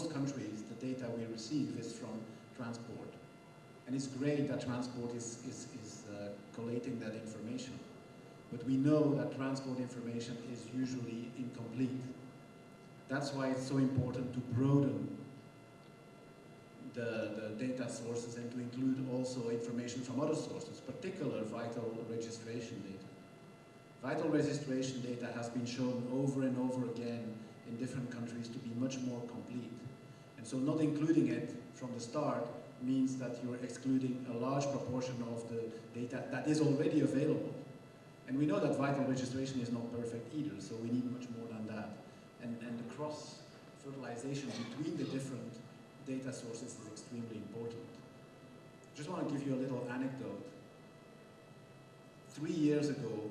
most countries, the data we receive is from transport. And it's great that transport is collating that information. But we know that transport information is usually incomplete. That's why it's so important to broaden the data sources and to include also information from other sources, particular vital registration data. Vital registration data has been shown over and over again in different countries to be much more complete. And so not including it from the start means that you're excluding a large proportion of the data that is already available. And we know that vital registration is not perfect either, so we need much more than that. And the cross-fertilization between the different data sources is extremely important. Just want to give you a little anecdote. 3 years ago,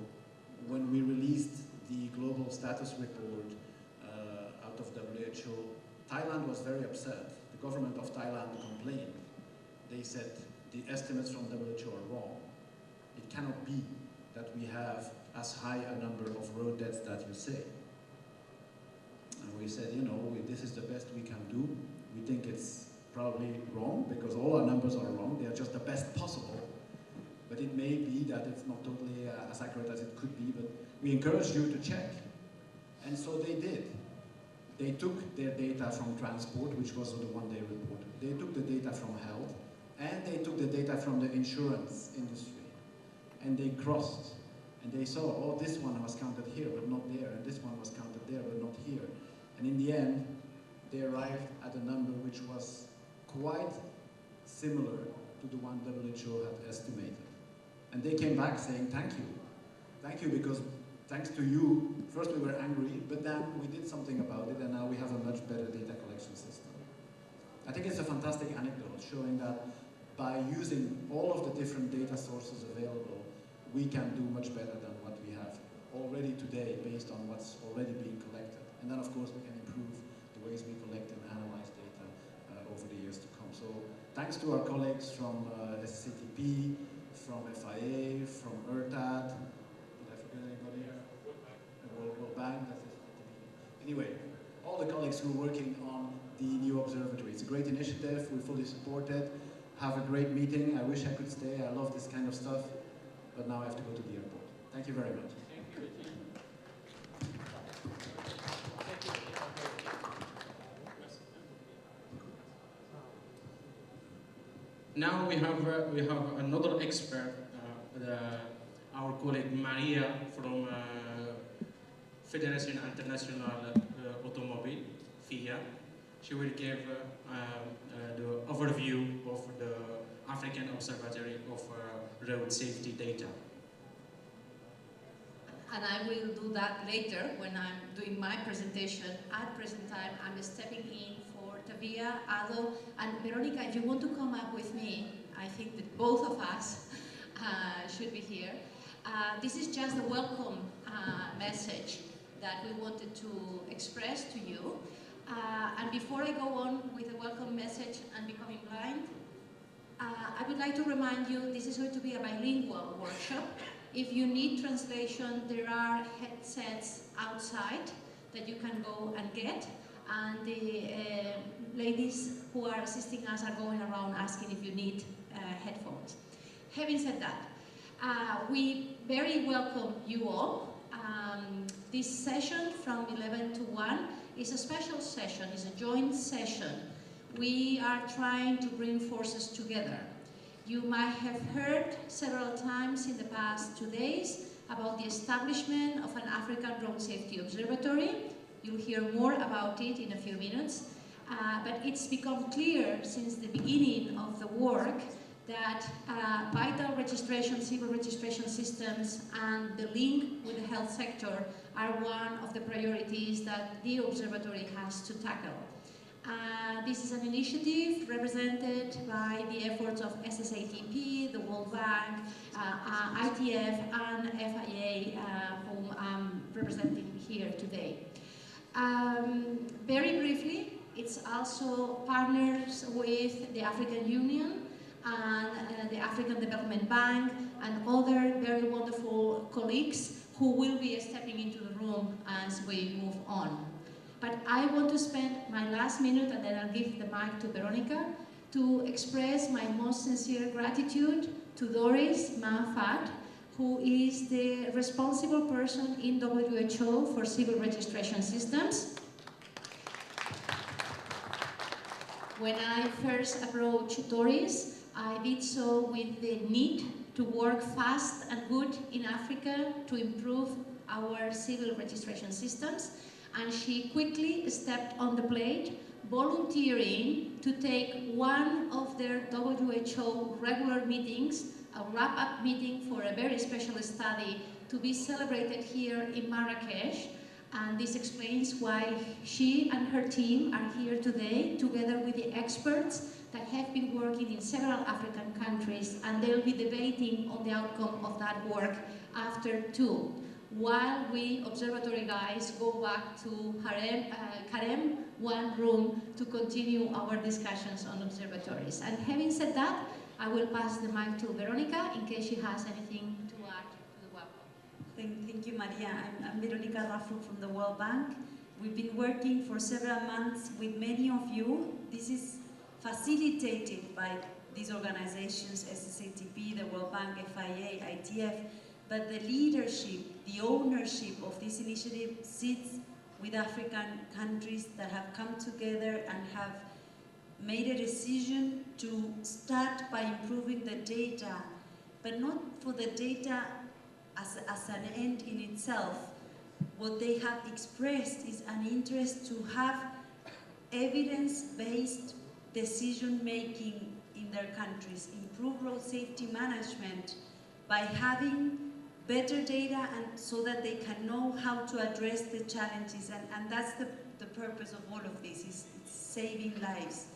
when we released the global status report out of WHO, Thailand was very upset. The government of Thailand complained. They said the estimates from WHO are wrong. It cannot be that we have as high a number of road deaths that you say. And we said, you know, this is the best we can do. We think it's probably wrong because all our numbers are wrong. They are just the best possible. But it may be that it's not totally as accurate as it could be, but we encourage you to check. And so they did. They took their data from transport, which was the one they reported. They took the data from health, and they took the data from the insurance industry. And they crossed. And they saw, oh, this one was counted here, but not there, and this one was counted there, but not here. And in the end, they arrived at a number which was quite similar to the one WHO had estimated. And they came back saying, thank you. Thank you, because thanks to you, first we were angry, but then we did something about it, and now we have a much better data collection system. I think it's a fantastic anecdote showing that by using all of the different data sources available, we can do much better than what we have already today based on what's already being collected. And then, of course, we can improve the ways we collect and analyze data over the years to come. So thanks to our colleagues from SCTP, from FIA, from ERTAD. Did I forget anybody? World Bank. Anyway, all the colleagues who are working on the new observatory. It's a great initiative. We fully support it. Have a great meeting. I wish I could stay. I love this kind of stuff. But now I have to go to the airport. Thank you very much. Thank you. Now we have another expert, our colleague Maria from Fédération Internationale Automobile, FIA. She will give the overview of the African Observatory of Road Safety Data. And I will do that later when I'm doing my presentation. At present time, I'm stepping in for Tavia, Ado, and Veronica. If you want to come up with me, I think that both of us should be here. This is just a welcome message that we wanted to express to you. And before I go on with the welcome message and becoming blind, I would like to remind you this is going to be a bilingual workshop. If you need translation, there are headsets outside that you can go and get. And the ladies who are assisting us are going around asking if you need headphones. Having said that, we very welcome you all. This session from 11 to 1 is a special session, it's a joint session. We are trying to bring forces together. You might have heard several times in the past 2 days about the establishment of an African Road Safety Observatory. You'll hear more about it in a few minutes. But it's become clear since the beginning of the work that vital registration, civil registration systems, and the link with the health sector are one of the priorities that the observatory has to tackle. This is an initiative represented by the efforts of SSATP, the World Bank, ITF, and FIA, whom I'm representing here today. Very briefly, it's also partners with the African Union and the African Development Bank and other very wonderful colleagues who will be stepping into the room as we move on. But I want to spend my last minute, and then I'll give the mic to Veronica, to express my most sincere gratitude to Doris Manfat, who is the responsible person in WHO for civil registration systems. When I first approached Doris, I did so with the need to work fast and good in Africa to improve our civil registration systems, and she quickly stepped on the plate, volunteering to take one of their WHO regular meetings, a wrap-up meeting for a very special study to be celebrated here in Marrakesh. And this explains why she and her team are here today, together with the experts that have been working in several African countries, and they'll be debating on the outcome of that work after 2, while we observatory guys go back to Karem, one room, to continue our discussions on observatories. And having said that, I will pass the mic to Veronica in case she has anything to add to the WAPO. Thank you, Maria. I'm Veronica Raffo from the World Bank. We've been working for several months with many of you. This is facilitated by these organizations, SSATP, the World Bank, FIA, ITF, but the leadership, the ownership of this initiative sits with African countries that have come together and have made a decision to start by improving the data, but not for the data as an end in itself. What they have expressed is an interest to have evidence-based decision-making in their countries, improve road safety management by having better data, and so that they can know how to address the challenges, and that's the purpose of all of this, is saving lives.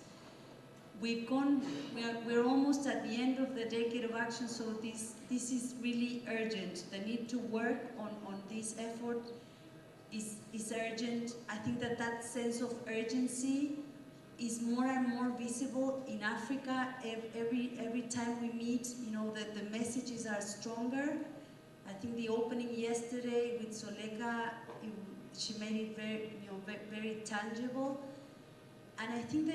We're almost at the end of the decade of action, so this is really urgent. The need to work on this effort is urgent. I think that sense of urgency is more and more visible in Africa. Every time we meet, the messages are stronger. I think the opening yesterday with Soleka, she made it very tangible. And I think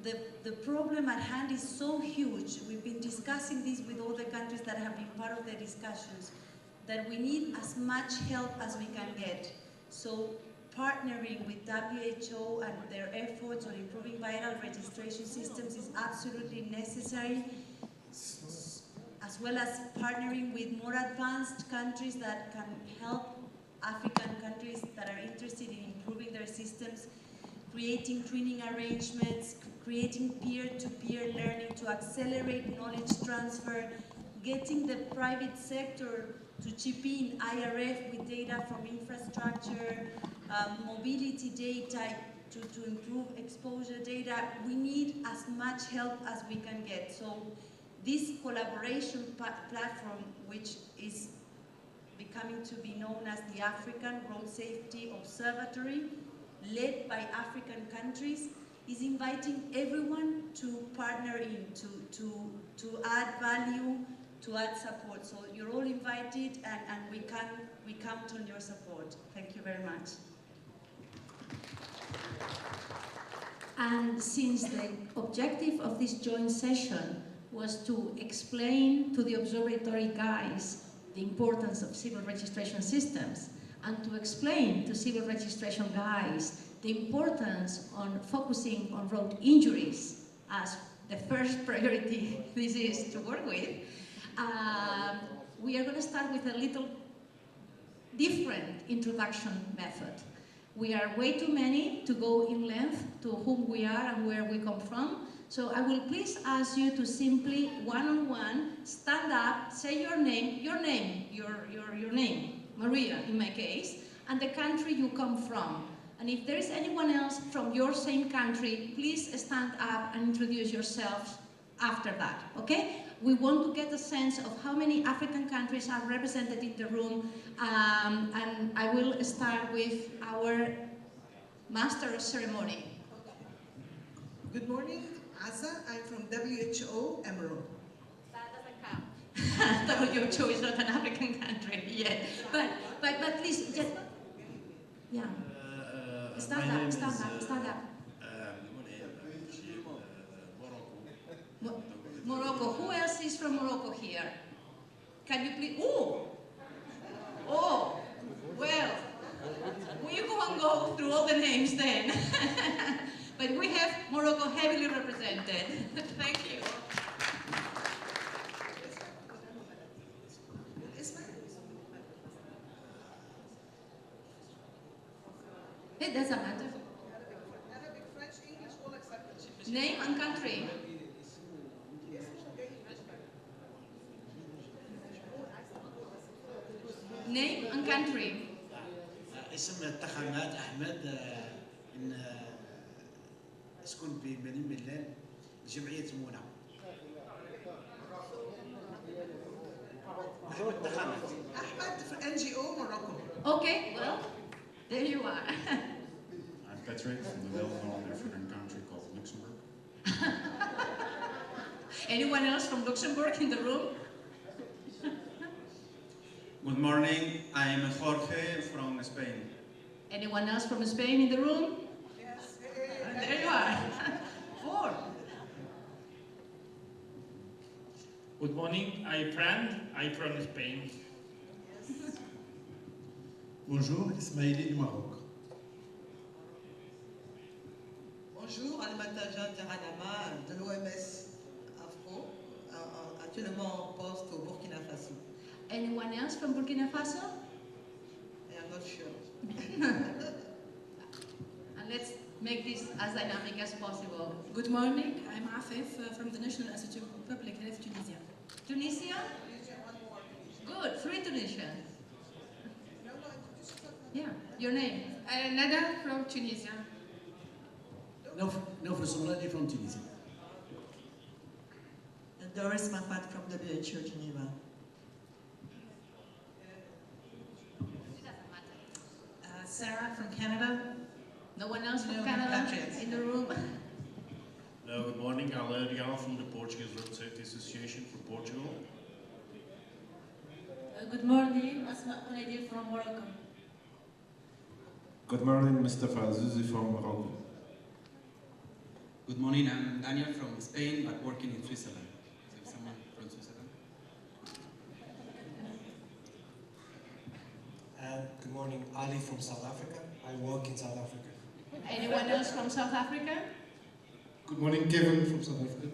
that the problem at hand is so huge. We've been discussing this with all the countries that have been part of the discussions, that we need as much help as we can get. So partnering with WHO and their efforts on improving viral registration systems is absolutely necessary, as well as partnering with more advanced countries that can help African countries that are interested in improving their systems, creating training arrangements, creating peer-to-peer learning to accelerate knowledge transfer, getting the private sector to chip in IRF with data from infrastructure, mobility data to improve exposure data. We need as much help as we can get. So this collaboration platform, which is becoming to be known as the African Road Safety Observatory, led by African countries, is inviting everyone to partner in, to add value, to add support. So you're all invited, and we count on your support. Thank you very much. And since the objective of this joint session was to explain to the observatory guys the importance of civil registration systems, and to explain to civil registration guys the importance on focusing on road injuries as the first priority this is to work with, we are going to start with a little different introduction method. We are way too many to go in length to whom we are and where we come from. So I will please ask you to simply, one-on-one, stand up, say your name, your name, Maria in my case, and the country you come from. And if there is anyone else from your same country, please stand up and introduce yourselves after that, okay? We want to get a sense of how many African countries are represented in the room, and I will start with our master of ceremony. Good morning, Asa. I'm from WHO, Emerald. That doesn't count. WHO is not an African country yet, but please just, yeah. Stand my up, name stand is, up, stand up. Morocco. Who else is from Morocco here? Can you please? Oh! Oh! Well, we won't go through all the names then. But we have Morocco heavily represented. Thank you. It doesn't matter. Arabic, French, English, all accepted. Name and country. Name and country. اسم التخمات أحمد من أسكن بمدينة ميلان جمعية منى. Ahmed for NGO Morocco. Okay, well, there you are. I'm Patrick from the well-known African country called Luxembourg. Anyone else from Luxembourg in the room? Good morning, I'm Jorge from Spain. Anyone else from Spain in the room? Yes. There you are. 4. Good morning, I'm Fran. I'm from Spain. Bonjour, Ismaili du Maroc. Bonjour, Almataja Taranama de l'OMS Afro, actuellement en poste au Burkina Faso. Anyone else from Burkina Faso? I'm not sure. And let's make this as dynamic as possible. Good morning, I'm Afif from the National Institute of Public Health, Tunisia. Tunisia? Good, 3 Tunisians. Yeah, your name? Nada from Tunisia. No, for somebody from Tunisia. And Doris Mafat from WHO Geneva. Sarah from Canada. No one else from No, Canada Patriots. in the room? Hello, good morning. Alain Dial from the Portuguese Road Safety Association for Portugal. Good morning, Asma Khalidi from Morocco. Good morning, Mustafa Azuzi from Morocco. Good morning, I'm Daniel from Spain, but working in Switzerland. So someone from Switzerland? Good morning, Ali from South Africa. I work in South Africa. Anyone else from South Africa? Good morning, Kevin from South Africa.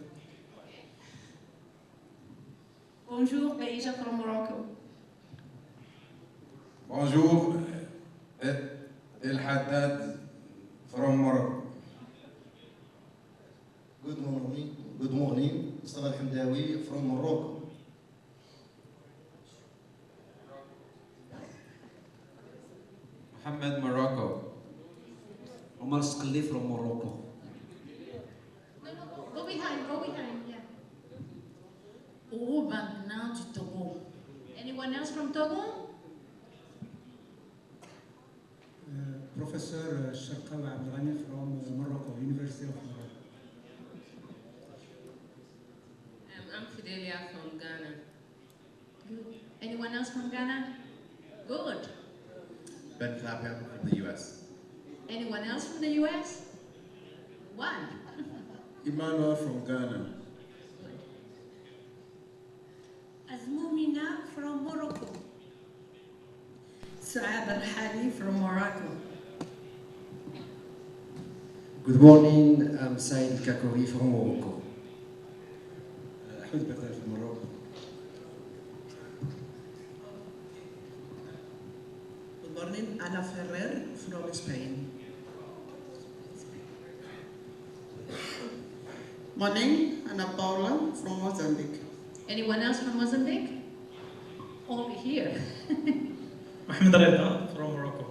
Bonjour, Beija from Morocco. Bonjour, El Haddad from Morocco. Good morning, Mustafa Al-Hamdawi from Morocco. Mohammed, Morocco. Omar Skalli from Morocco. Go behind, yeah. Oh, maintenant du Togo. Anyone else from Togo? Professor Sharkawa Abdelghani from Morocco, University of Morocco. I'm Fidelia from Ghana. Good. Anyone else from Ghana? Good. Ben Clapham from the US. Anyone else from the US? 1. Emmanuel from Ghana. Azmoumina from Morocco. Saad Al-Hadi from Morocco. Good morning, I'm Saïd Kakouri from Morocco. Ahmed Batal from Morocco. Good morning, Ana Ferrer from Spain. Morning, Ana Paula from Mozambique. Anyone else from Mozambique? Only here. Mohamed Reda from Morocco.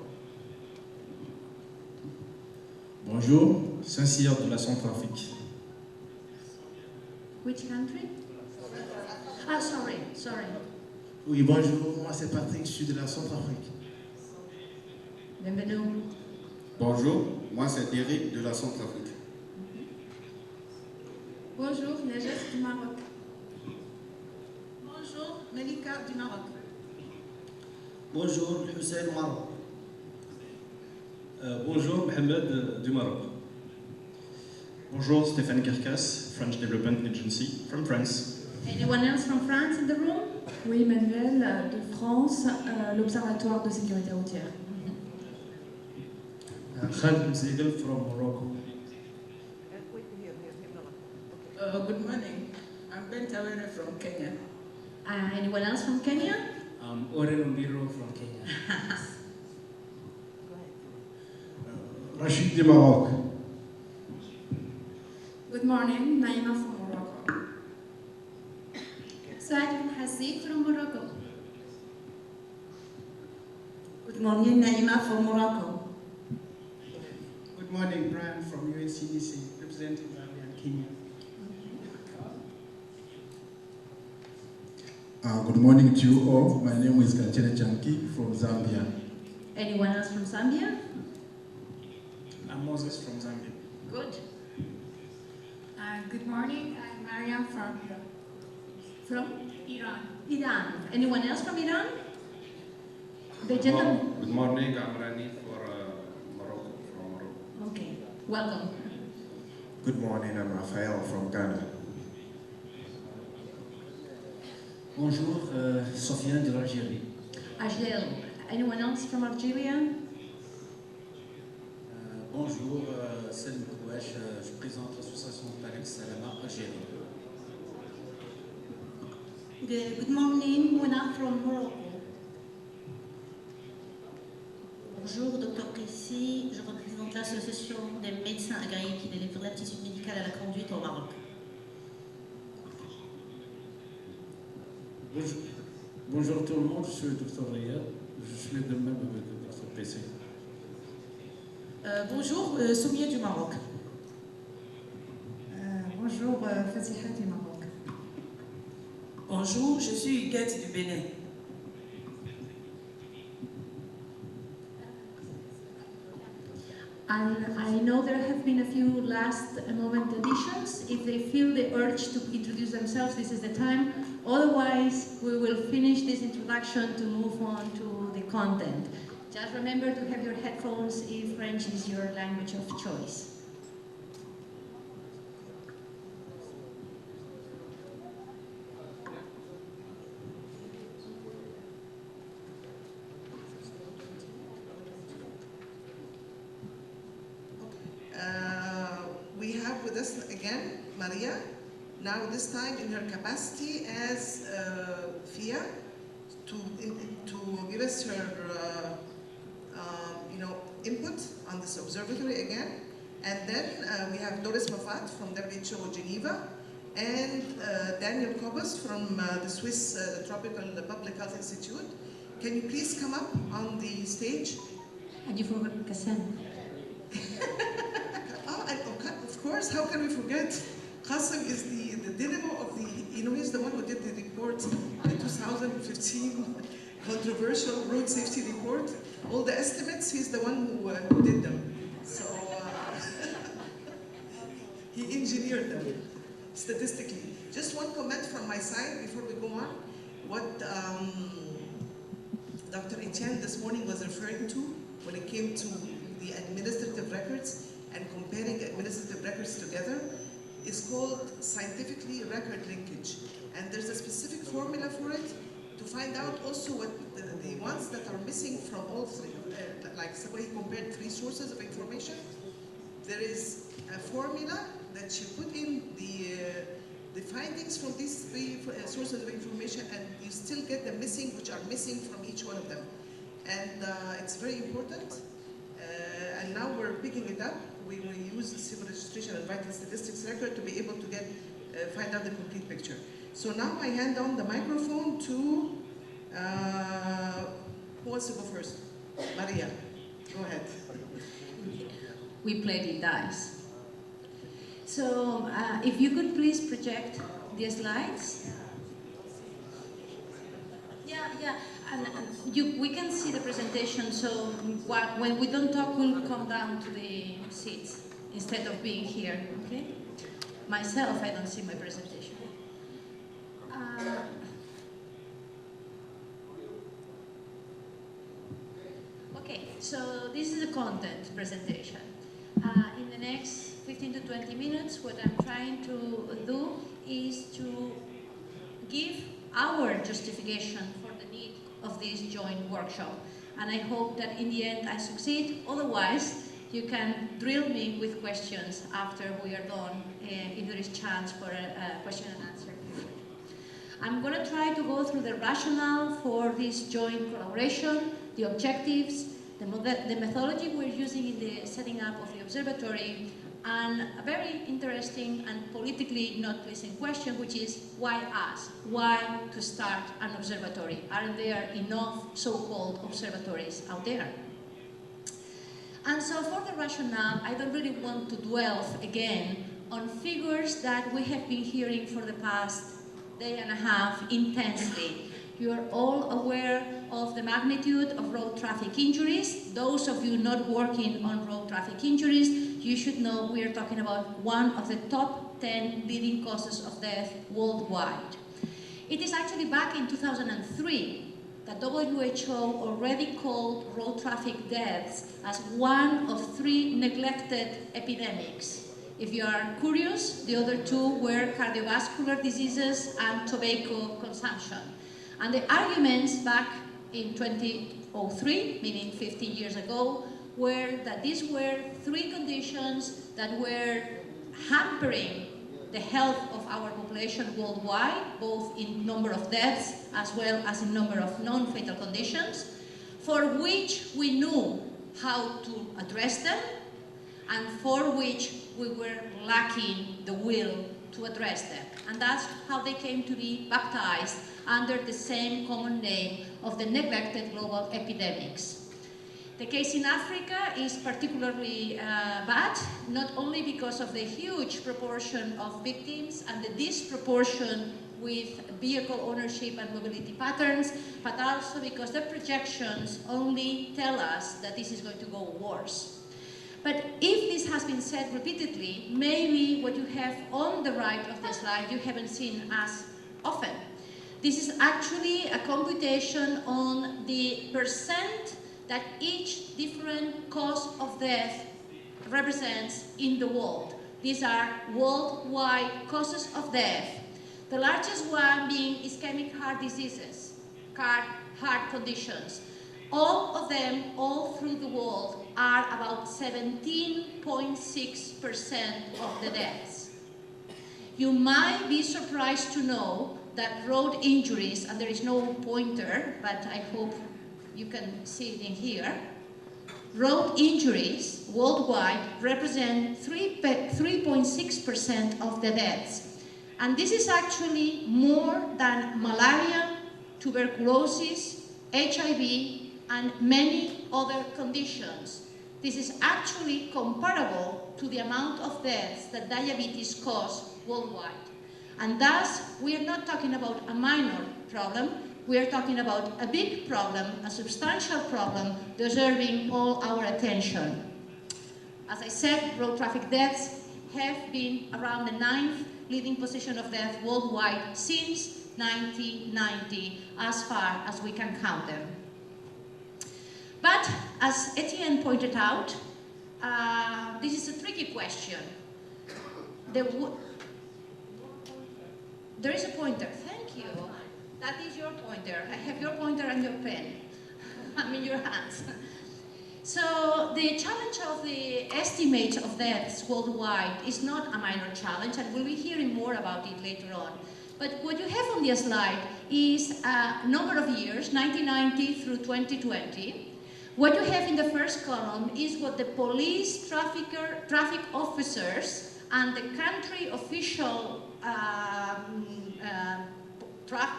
Bonjour, Saint-Cyr de la Centrafrique. Which country? Ah, sorry. Oui, bonjour, moi c'est Patrick, je suis de la Centrafrique. Bienvenue. Bonjour, moi c'est Derek de la Centrafrique. Bonjour, Najat du Maroc. Bonjour, Melika du Maroc. Bonjour, Hussein Maroc. Bonjour, Mohamed du Maroc. Bonjour, Stéphane Carcasse, French Development Agency, from France. Anyone else from France in the room? Oui, Manuel de France, l'Observatoire de sécurité routière. Khalid Mzidel from Morocco. Good morning. I'm Bentawere from Kenya. Anyone else from Kenya? Oren Ombiro from Kenya. Rachid du Maroc. Good morning, Naima from Morocco. Saad Hasib from Morocco. Good morning, Naima from Morocco. Good morning, Brian from UNCDC, representing Zambia and Kenya. Good morning to you all. My name is Kachere Chanki from Zambia. Anyone else from Zambia? I'm Moses from Zambia. Good. Good morning, I'm Mariam from Iran. Iran. Anyone else from Iran? The gentleman. Good morning, I'm Rani for Morocco, from Morocco. Okay, welcome. Good morning, I'm Raphael from Ghana. Bonjour, Sofiane de l'Algérie. Algérie. Anyone else from Algeria? Bonjour, Salim Kouache, je présente l'association Tariq Salama Algérie. Good morning, Mouna from Morocco. Bonjour, Dr Kessi, je représente l'association des médecins agréés qui délivre l'aptitude médicale à la conduite au Maroc. Bonjour tout le monde, je suis le Dr Riyad, je suis de même avec le Dr PC. Bonjour, Soumia du Maroc. Bonjour, Fatiha du Maroc. Bonjour, je suis Huguette du Bénin. I know there have been a few last moment additions. If they feel the urge to introduce themselves, this is the time. Otherwise, we will finish this introduction to move on to the content. Just remember to have your headphones if French is your language of choice. We have with us again Maria, now this time in her capacity as FIA, to give us her input on this observatory again. And then we have Doris Mafat from WHO Geneva and Daniel Kobus from the Swiss Tropical Public Health Institute. Can you please come up on the stage? And you forgot Kassem. Of course, how can we forget? Qasim is the dynamo of the, he's the one who did the report, the 2015 controversial road safety report. All the estimates, he's the one who did them. So he engineered them statistically. Just one comment from my side before we go on. What Dr. Etienne this morning was referring to when it came to the administrative records and comparing administrative records together is called scientifically record linkage. And there's a specific formula for it to find out also what the ones that are missing from all three. Like somebody compared three sources of information. There is a formula that you put in the findings from these three sources of information, and you still get the missing, which are missing from each one of them. And it's very important. And now we're picking it up. We will use the civil registration and vital statistics record to be able to find out the complete picture. So now I hand on the microphone to, who wants to go first? Maria, go ahead. We played with dice. So if you could please project the slides. Yeah, and we can see the presentation, so when we don't talk, we'll come down to the seats instead of being here, okay? Myself, I don't see my presentation. Okay, So this is a content presentation. In the next 15 to 20 minutes, what I'm trying to do is to give our justification for the need of this joint workshop. And I hope that in the end I succeed. Otherwise, you can drill me with questions after we are done, if there is chance for a question and answer period. I'm going to try to go through the rationale for this joint collaboration, the objectives, the methodology we're using in the setting up of the observatory, and a very interesting and politically not pleasing question, which is why us? Why to start an observatory? Aren't there enough so-called observatories out there? And so for the rationale, I don't really want to dwell again on figures that we have been hearing for the past day and a half intensely. You are all aware of the magnitude of road traffic injuries. Those of you not working on road traffic injuries, you should know we are talking about one of the top 10 leading causes of death worldwide. It is actually back in 2003 that WHO already called road traffic deaths as one of 3 neglected epidemics. If you are curious, the other 2 were cardiovascular diseases and tobacco consumption. And the arguments back in 2003, meaning 15 years ago, were that these were 3 conditions that were hampering the health of our population worldwide, both in number of deaths as well as in number of non-fatal conditions, for which we knew how to address them, and for which we were lacking the will to address them. And that's how they came to be baptized under the same common name of the neglected global epidemics. The case in Africa is particularly bad, not only because of the huge proportion of victims and the disproportion with vehicle ownership and mobility patterns, but also because the projections only tell us that this is going to go worse. But if this has been said repeatedly, maybe what you have on the right of the slide you haven't seen as often. This is actually a computation on the percent that each different cause of death represents in the world. These are worldwide causes of death. The largest one being ischemic heart diseases, heart conditions. All of them, all through the world, are about 17.6% of the deaths. You might be surprised to know that road injuries, and there is no pointer, but I hope you can see it in here, road injuries worldwide represent 3.6% of the deaths. And this is actually more than malaria, tuberculosis, HIV, and many other conditions. This is actually comparable to the amount of deaths that diabetes causes worldwide. And thus, we are not talking about a minor problem, we are talking about a big problem, a substantial problem, deserving all our attention. As I said, road traffic deaths have been around the 9th leading position of death worldwide since 1990, as far as we can count them. But, as Etienne pointed out, this is a tricky question. There is a pointer. Thank you. That is your pointer. I have your pointer and your pen. I'm in your hands. So the challenge of the estimates of deaths worldwide is not a minor challenge, and we'll be hearing more about it later on. But what you have on the slide is a number of years, 1990 through 2020. What you have in the first column is what the police, traffic officers, and the country official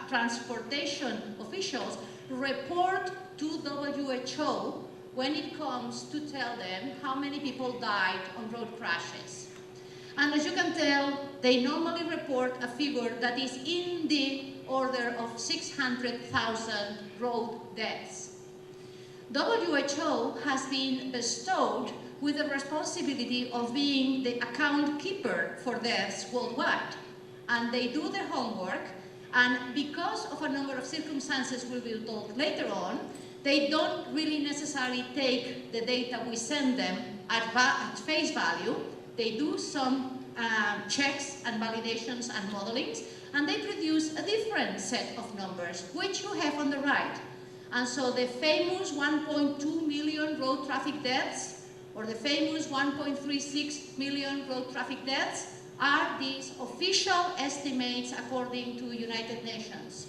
transportation officials report to WHO when it comes to tell them how many people died on road crashes. And as you can tell, they normally report a figure that is in the order of 600,000 road deaths. WHO has been bestowed with the responsibility of being the account keeper for deaths worldwide. And they do their homework, and because of a number of circumstances we'll be told later on, They don't really necessarily take the data we send them at face value. They do some checks and validations and modelings, and they produce a different set of numbers, which you have on the right. And so the famous 1.2 million road traffic deaths, or the famous 1.36 million road traffic deaths, are these official estimates according to United Nations.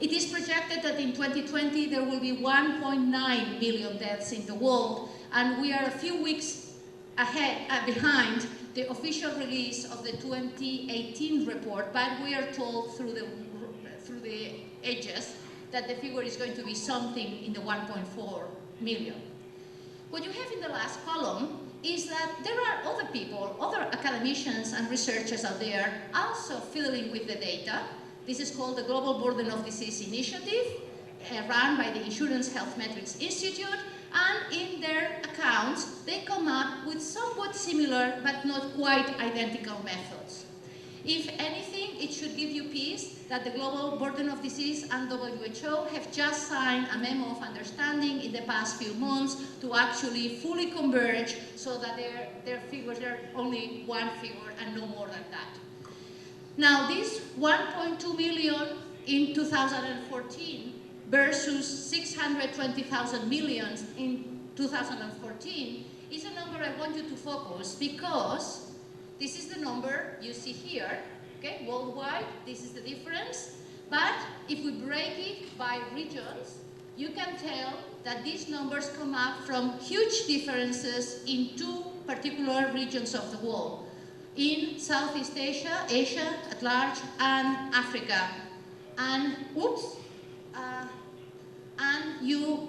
It is projected that in 2020 there will be 1.9 million deaths in the world, and we are a few weeks behind the official release of the 2018 report, but we are told through the edges that the figure is going to be something in the 1.4 million. What you have in the last column is that there are other people, other academicians and researchers out there also fiddling with the data. This is called the Global Burden of Disease Initiative, run by the Insurance Health Metrics Institute, and in their accounts, they come up with somewhat similar but not quite identical methods. If anything, it should give you peace that the Global Burden of Disease and WHO have just signed a memo of understanding in the past few months to actually fully converge so that their figures are only one figure and no more than that. Now, this 1.2 million in 2014 versus 620,000 millions in 2014 is a number I want you to focus, because this is the number you see here, okay, worldwide, this is the difference. But if we break it by regions, you can tell that these numbers come up from huge differences in two particular regions of the world. In Southeast Asia, Asia at large, and Africa. And, and you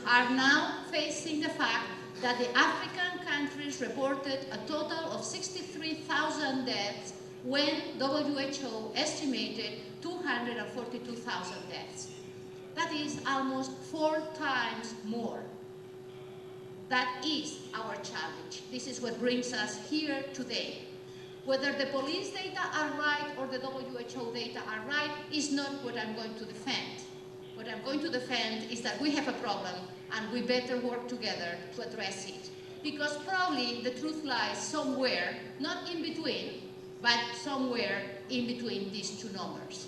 are now facing the fact that the African countries reported a total of 63,000 deaths when WHO estimated 242,000 deaths. That is almost 4 times more. That is our challenge. This is what brings us here today. Whether the police data are right or the WHO data are right is not what I'm going to defend. What I'm going to defend is that we have a problem and we better work together to address it. Because probably the truth lies somewhere, not in between, but somewhere in between these two numbers.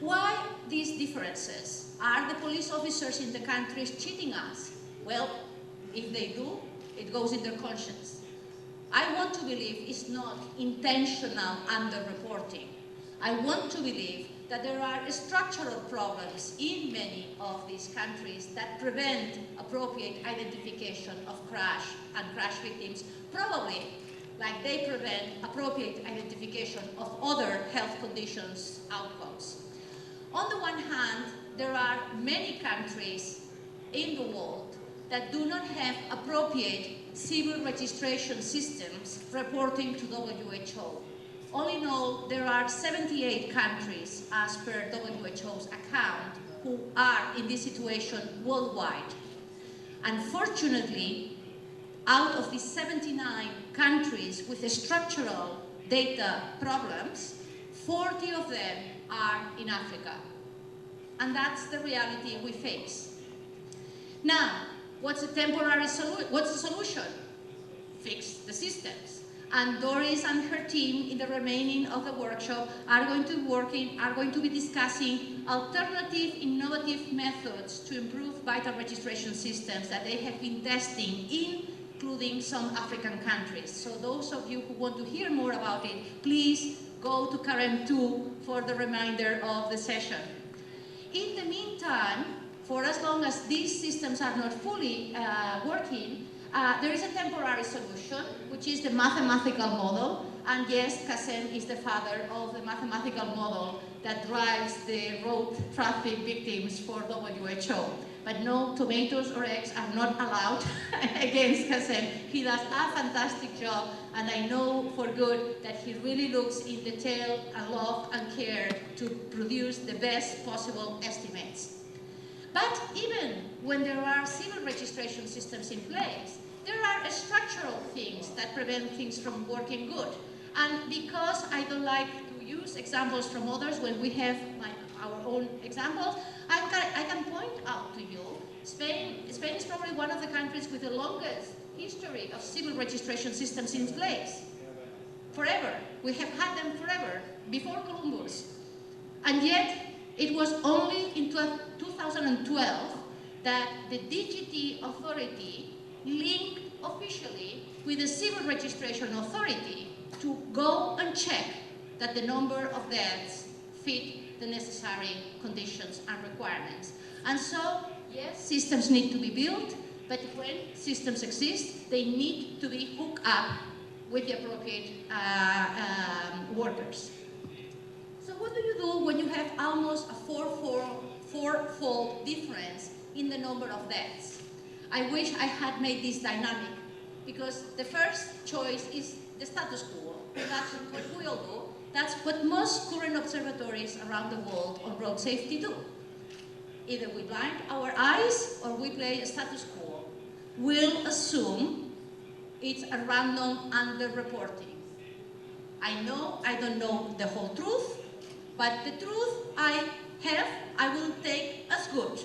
Why these differences? Are the police officers in the countries cheating us? Well, if they do, it goes in their conscience. I want to believe it's not intentional underreporting. I want to believe that there are structural problems in many of these countries that prevent appropriate identification of crash and crash victims, probably like they prevent appropriate identification of other health conditions outcomes. On the one hand, there are many countries in the world that do not have appropriate civil registration systems reporting to WHO. All in all, there are 78 countries, as per WHO's account, who are in this situation worldwide. Unfortunately, out of the 79 countries with structural data problems, 40 of them are in Africa. And that's the reality we face. Now, what's the solution? Fix the systems. And Doris and her team in the remaining of the workshop are going to be discussing alternative, innovative methods to improve vital registration systems that they have been testing, including some African countries. So those of you who want to hear more about it, please go to Karen 2 for the remainder of the session. In the meantime, for as long as these systems are not fully working, there is a temporary solution, which is the mathematical model. And yes, Kassem is the father of the mathematical model that drives the road traffic victims for WHO. But no, tomatoes or eggs are not allowed against Kassem. He does a fantastic job, and I know for good that he really looks in detail and love and care to produce the best possible estimates. But even when there are civil registration systems in place, there are structural things that prevent things from working good. And because I don't like to use examples from others when we have our own examples. I can point out to you, Spain is probably one of the countries with the longest history of civil registration systems in place. Forever. We have had them forever, before Columbus. And yet, it was only in 2012 that the DGT authority linked officially with the Civil Registration Authority to go and check that the number of deaths fit the necessary conditions and requirements. And so, yes, systems need to be built, but when systems exist, they need to be hooked up with the appropriate workers. So what do you do when you have almost a fourfold difference in the number of deaths? I wish I had made this dynamic, because the first choice is the status quo. That's what we all do. That's what most current observatories around the world on road safety do. Either we blind our eyes or we play a status quo. We'll assume it's a random underreporting. I know I don't know the whole truth, but the truth I have, I will take as good.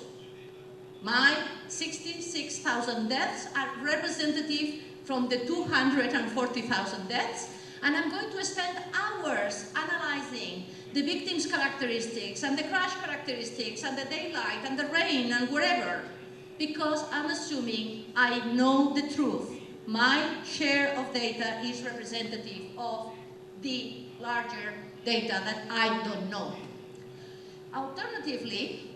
My 66,000 deaths are representative from the 240,000 deaths, and I'm going to spend hours analyzing the victim's characteristics and the crash characteristics and the daylight and the rain and wherever, because I'm assuming I know the truth. My share of data is representative of the larger data that I don't know. Alternatively,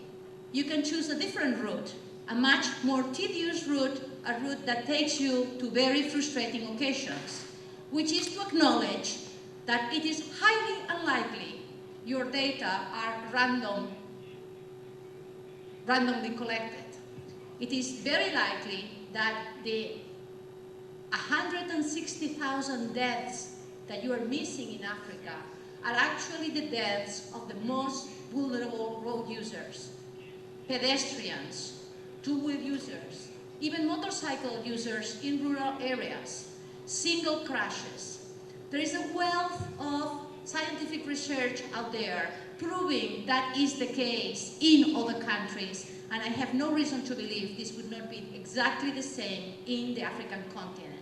you can choose a different route, a much more tedious route, a route that takes you to very frustrating occasions, which is to acknowledge that it is highly unlikely your data are randomly collected. It is very likely that the 160,000 deaths that you are missing in Africa are actually the deaths of the most vulnerable road users, pedestrians, two-wheel users, even motorcycle users in rural areas, single crashes. There is a wealth of scientific research out there proving that is the case in other countries, and I have no reason to believe this would not be exactly the same in the African continent.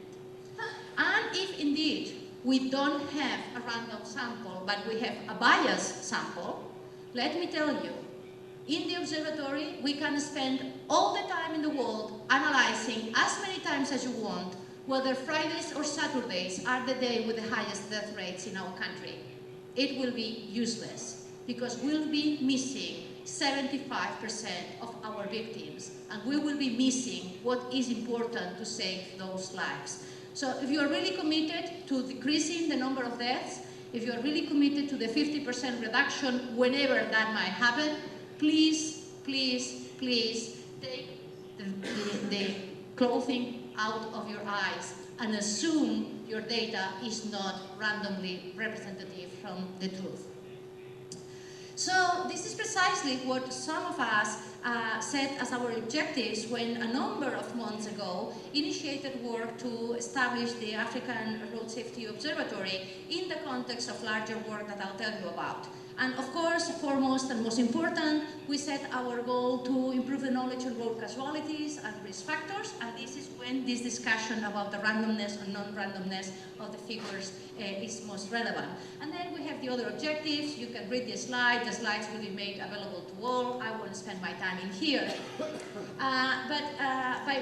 And if indeed we don't have a random sample, but we have a biased sample, let me tell you, in the observatory, we can spend all the time in the world analyzing as many times as you want whether Fridays or Saturdays are the day with the highest death rates in our country. It will be useless, because we'll be missing 75% of our victims, and we will be missing what is important to save those lives. So if you are really committed to decreasing the number of deaths, if you are really committed to the 50% reduction whenever that might happen, please, please, please take the clothing out of your eyes and assume your data is not randomly representative from the truth. So this is precisely what some of us set as our objectives when a number of months ago initiated work to establish the African Road Safety Observatory in the context of larger work that I'll tell you about. And of course, foremost and most important, we set our goal to improve the knowledge on road casualties and risk factors, and this is when this discussion about the randomness and non-randomness of the figures is most relevant. And then we have the other objectives. You can read the slide. The slides will be made available to all. I won't spend my time in here. But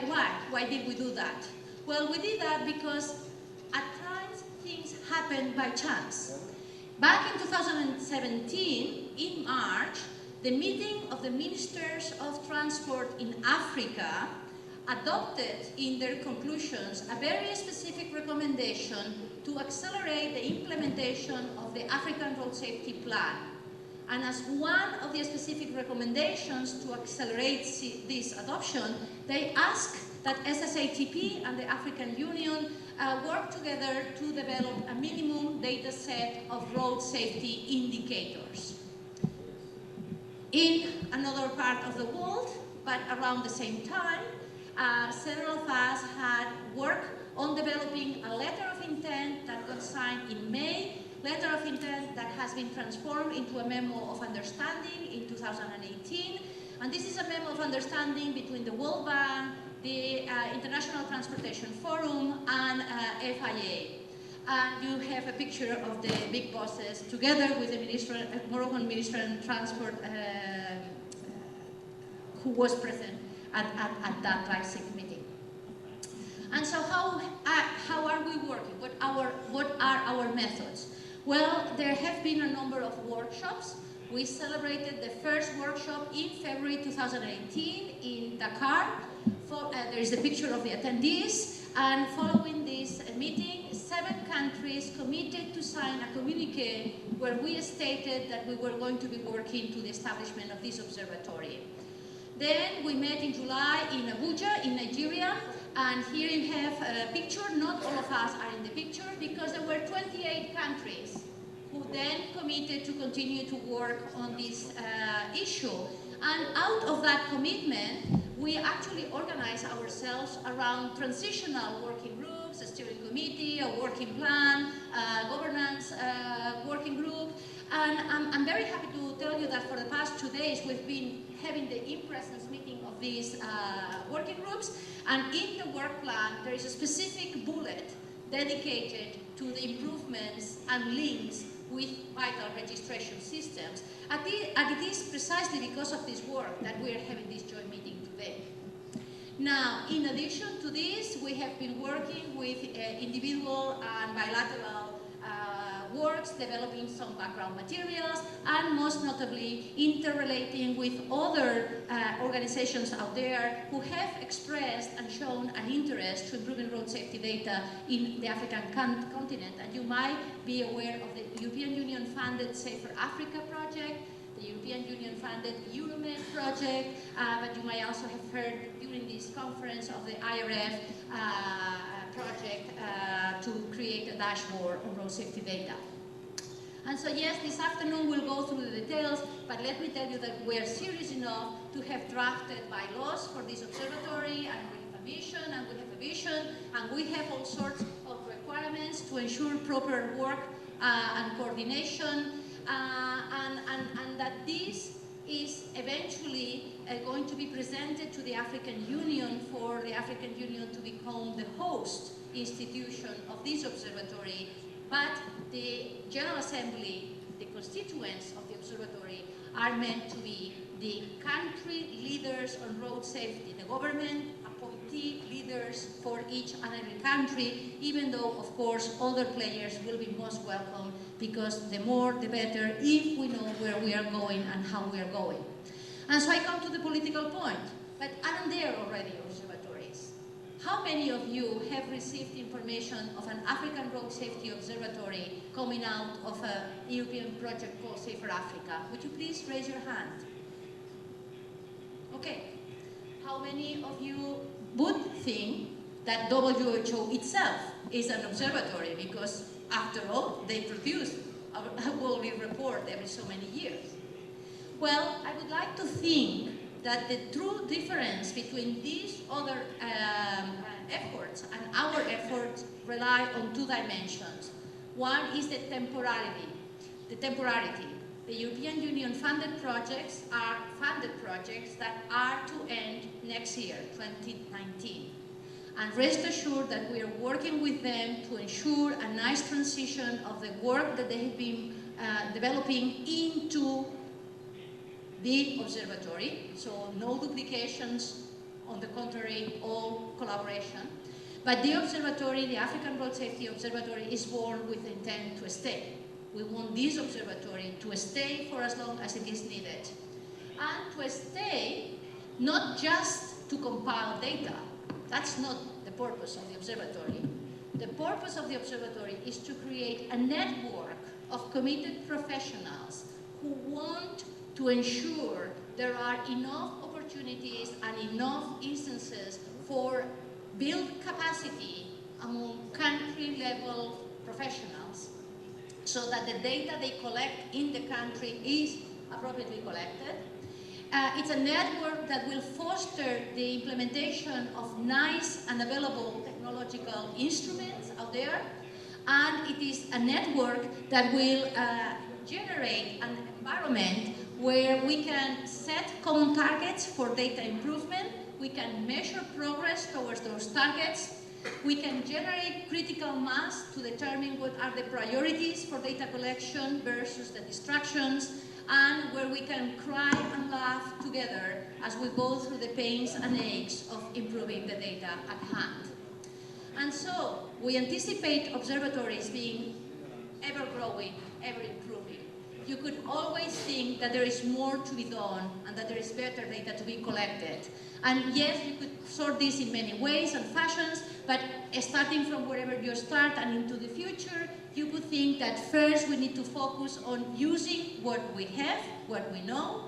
why? Why did we do that? Well, we did that because at times things happen by chance. Back in 2017, in March, the meeting of the Ministers of Transport in Africa adopted in their conclusions a very specific recommendation to accelerate the implementation of the African Road Safety Plan. And as one of the specific recommendations to accelerate this adoption, they asked that SSATP and the African Union work together to develop a minimum data set of road safety indicators. In another part of the world, but around the same time, several of us had worked on developing a letter of intent that got signed in May, letter of intent that has been transformed into a memo of understanding in 2018. And this is a memo of understanding between the World Bank, the International Transportation Forum, and FIA. And you have a picture of the big bosses together with the Moroccan Minister of Transport who was present at that Leipzig meeting. And so how are we working? What are our methods? Well, there have been a number of workshops. We celebrated the first workshop in February 2018 in Dakar. There is a picture of the attendees. And following this meeting, 7 countries committed to sign a communique where we stated that we were going to be working to the establishment of this observatory. Then we met in July in Abuja, in Nigeria. And here you have a picture. Not all of us are in the picture because there were 28 countries who then committed to continue to work on this issue. And out of that commitment, we actually organized ourselves around transitional working groups, a steering committee, a working plan, governance working group. And I'm very happy to tell you that for the past 2 days, we've been having the in-presence meeting of these working groups. And in the work plan, there is a specific bullet dedicated to the improvements and links with vital registration systems. And it is precisely because of this work that we are having this joint meeting today. Now, in addition to this, we have been working with individual and bilateral works, developing some background materials, and most notably interrelating with other organizations out there who have expressed and shown an interest to improving road safety data in the African continent. And you might be aware of the European Union-funded Safer Africa project, the European Union-funded Euromed project, but you might also have heard during this conference of the IRF project to create a dashboard on road safety data. And so yes, this afternoon we'll go through the details, but let me tell you that we are serious enough to have drafted bylaws for this observatory, and we have a mission, and we have a vision, and we have all sorts of requirements to ensure proper work and coordination, and that this is eventually going to be presented to the African Union for the African Union to become the host institution of this observatory. But the General Assembly, the constituents of the observatory, are meant to be the country leaders on road safety, the government appointee leaders for each and every country, even though, of course, other players will be most welcome, because the more the better if we know where we are going and how we are going. And so I come to the political point, but aren't there already observatories? How many of you have received information of an African Road Safety Observatory coming out of a European project called Safer Africa? Would you please raise your hand? Okay. How many of you would think that WHO itself is an observatory, because after all, they produce a worldly report every so many years? Well, I would like to think that the true difference between these other efforts and our efforts rely on 2 dimensions. One is the temporality. The European Union funded projects are funded projects that are to end next year, 2019. And rest assured that we are working with them to ensure a nice transition of the work that they have been developing into the observatory. So no duplications, on the contrary, all collaboration. But the observatory, the African Road Safety Observatory, is born with the intent to stay. We want this observatory to stay for as long as it is needed. And to stay, not just to compile data. That's not the purpose of the observatory. The purpose of the observatory is to create a network of committed professionals who want to ensure there are enough opportunities and enough instances for build capacity among country-level professionals, so that the data they collect in the country is appropriately collected. It's a network that will foster the implementation of nice and available technological instruments out there, and it is a network that will generate an environment where we can set common targets for data improvement, we can measure progress towards those targets, we can generate critical mass to determine what are the priorities for data collection versus the distractions, and where we can cry and laugh together as we go through the pains and aches of improving the data at hand. And so, we anticipate observatories being ever-growing, ever-improving. You could always think that there is more to be done and that there is better data to be collected. And yes, you could sort this in many ways and fashions, but starting from wherever you start and into the future, you could think that first we need to focus on using what we have, what we know.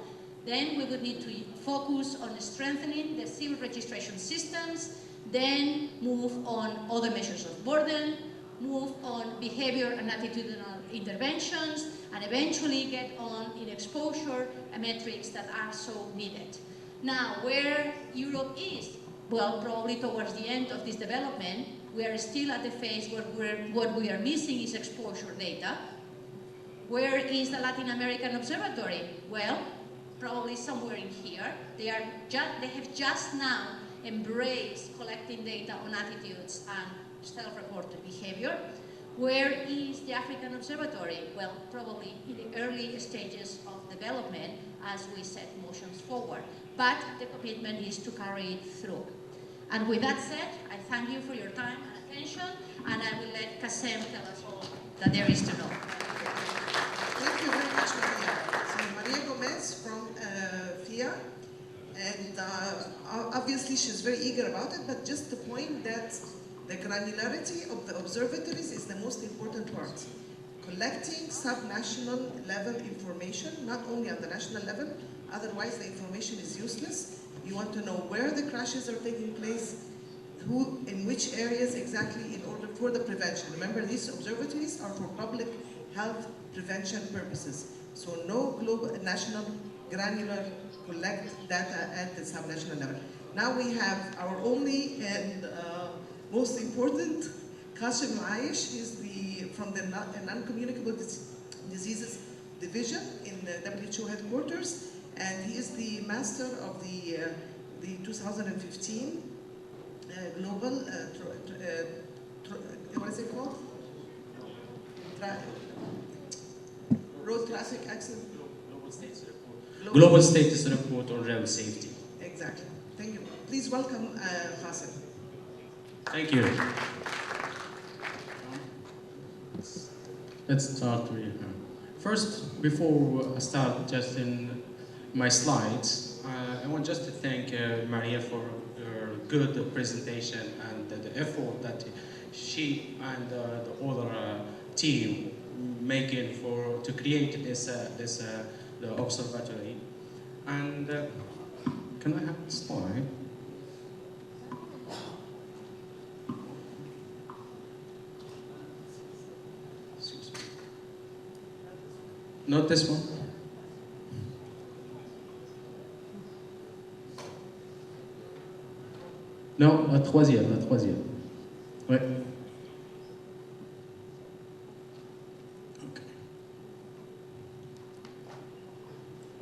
Then we would need to focus on strengthening the civil registration systems, then move on other measures of burden, move on behavior and attitudinal interventions, and eventually get on in exposure metrics that are so needed. Now, where Europe is? Well, probably towards the end of this development, we are still at the phase where what we are missing is exposure data. Where is the Latin American Observatory? Well, probably somewhere in here. They have just now embraced collecting data on attitudes and self-reported behavior. Where is the African Observatory? Well, probably in the early stages of development as we set motions forward. But the commitment is to carry it through. And with that said, I thank you for your time and attention, and I will let Kassem tell us all that there is to know. Thank you very much, Maria. So Maria Gomez from FIA, and obviously she's very eager about it, but just the point that the granularity of the observatories is the most important part. Collecting sub-national level information, not only on the national level, otherwise the information is useless. You want to know where the crashes are taking place, who, in which areas exactly in order for the prevention. Remember, these observatories are for public health prevention purposes. So no global, national, granular collect data at the sub-national level. Now we have our only and most important, Kashim Aish, is from the Non-Communicable Diseases Division in the WHO headquarters, and he is the master of the 2015 global, what is it called? Road traffic accident. Global status report on road safety. Exactly. Thank you. Please welcome Qasim. Thank you. Let's start with first, before I start just in my slides, I want just to thank Maria for her good presentation and the effort that she and the other team making to create this the observatory. And can I have the slide? Not this one. Non, la troisième. Ouais. Okay.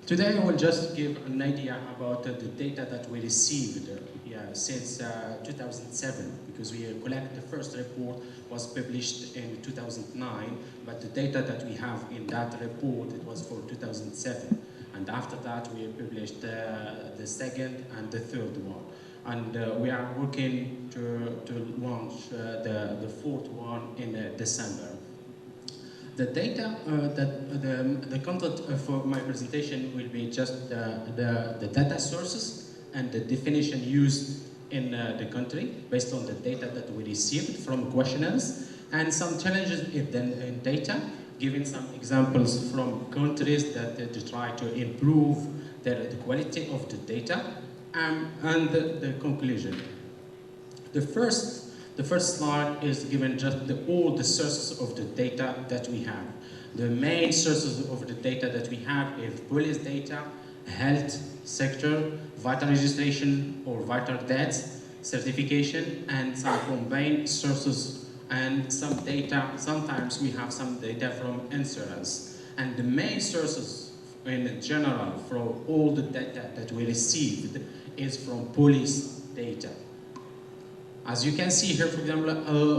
Today I will just give an idea about the data that we received since 2007, because we collect the first report was published in 2009, but the data that we have in that report, it was for 2007. And after that we published the second and the third one. And we are working to launch the fourth one in December. The data, the content for my presentation will be just the data sources and the definition used in the country based on the data that we received from questionnaires, and some challenges in data, giving some examples from countries that try to improve the quality of the data, and the conclusion. The first slide is given just all the sources of the data that we have. The main sources of the data that we have is police data, health sector, vital registration or vital deaths, certification, and some combined sources and some data. Sometimes we have some data from insurance. And the main sources in general from all the data that we received is from police data. As you can see here, for example,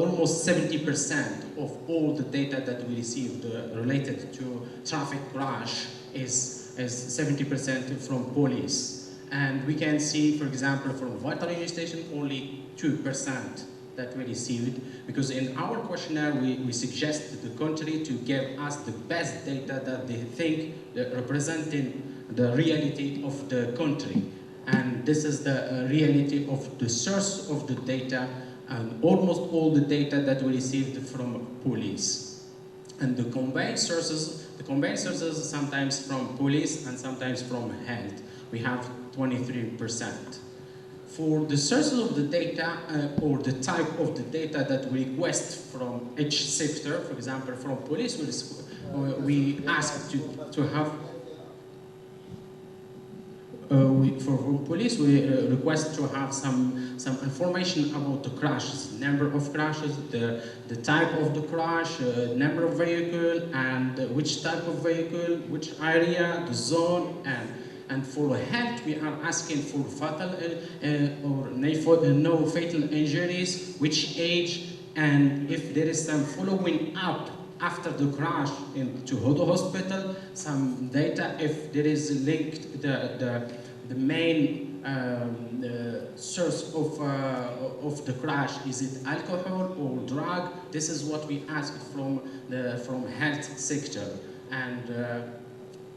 almost 70% of all the data that we received related to traffic crash is 70% from police. And we can see, for example, from vital registration, only 2% that we received, because in our questionnaire we suggested the country to give us the best data that they think representing the reality of the country. And this is the reality of the source of the data, and almost all the data that we received from police. And the combined sources sometimes from police and sometimes from health. We have 23%. For the sources of the data or the type of the data that we request from each sector, for example, from police, we ask to have for police, we request to have some information about the crashes, number of crashes, the type of the crash, number of vehicle, and which type of vehicle, which area, the zone, and for health, we are asking for fatal or no fatal injuries, which age, and if there is some following up after the crash to the hospital, some data if there is linked the main source of the crash, is it alcohol or drug? This is what we ask from health sector, and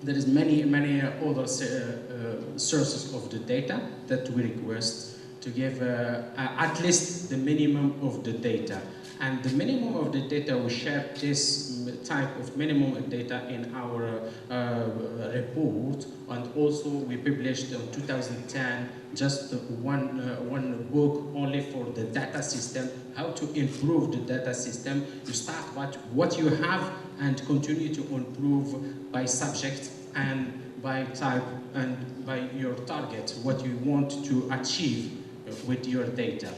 there is many other sources of the data that we request to give at least the minimum of the data. And the minimum of the data, we share this type of minimum data in our report, and also we published in 2010 just one book only for the data system, how to improve the data system. You start what you have and continue to improve by subject and by type and by your target, what you want to achieve with your data.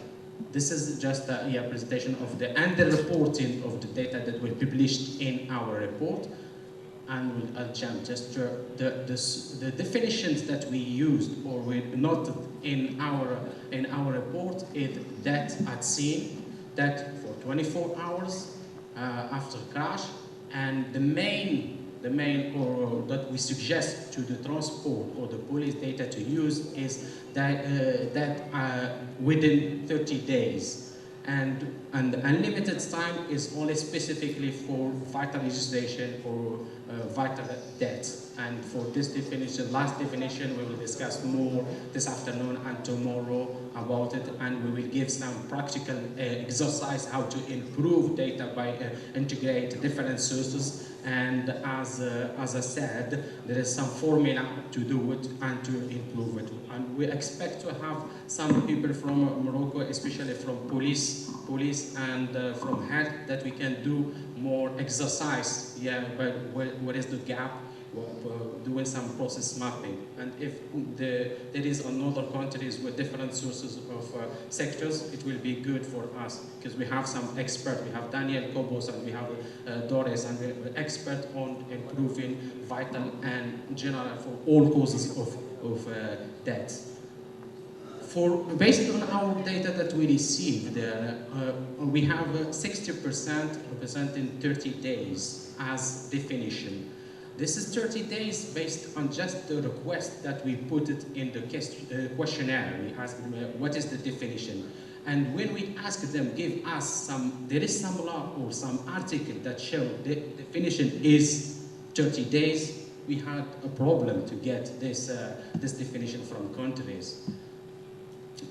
This is just a presentation of the under-reporting of the data that we published in our report. And I'll jump just to the definitions that we used or we noted in our report is death at scene, death for 24 hours after crash, and the main or that we suggest to the transport or the police data to use is that within 30 days. And unlimited time is only specifically for vital registration or vital death. And for this definition, last definition, we will discuss more this afternoon and tomorrow about it, and we will give some practical exercise how to improve data by integrate different sources. And as I said, there is some formula to do it and to improve it. And we expect to have some people from Morocco, especially from police and from health, that we can do more exercise. Yeah, but what is the gap? Doing some process mapping, and if there is another countries with different sources of sectors, it will be good for us because we have some experts. We have Daniel Kobos and we have Doris, and we're expert on improving vital and general for all causes of death. Based on our data that we received, we have 60% representing 30 days as definition. This is 30 days based on just the request that we put it in the questionnaire. We asked them what is the definition. And when we ask them, give us there is some law or some article that show the definition is 30 days, we had a problem to get this definition from countries.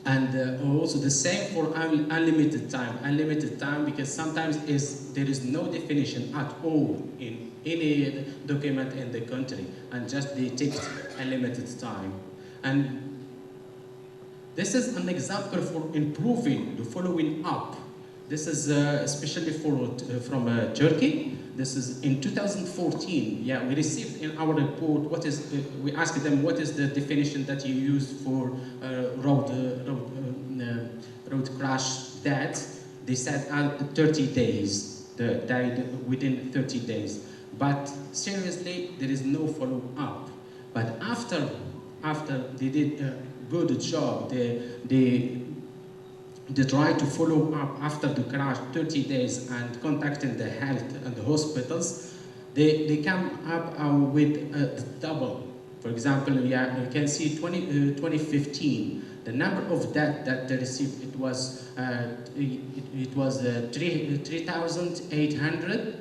And also the same for unlimited time. Unlimited time because sometimes there is no definition at all in any document in the country, and just they take unlimited time. And this is an example for improving the following up. This is especially from Turkey. This is in 2014. Yeah, we received in our report we asked them what is the definition that you use for road crash death. They said 30 days. Died within 30 days. But seriously, there is no follow-up. But after they did a good job, they try to follow up after the crash 30 days and contacting the health and the hospitals, they come up with double. For example, yeah, you can see 2015, the number of deaths that they received, it was 3,800,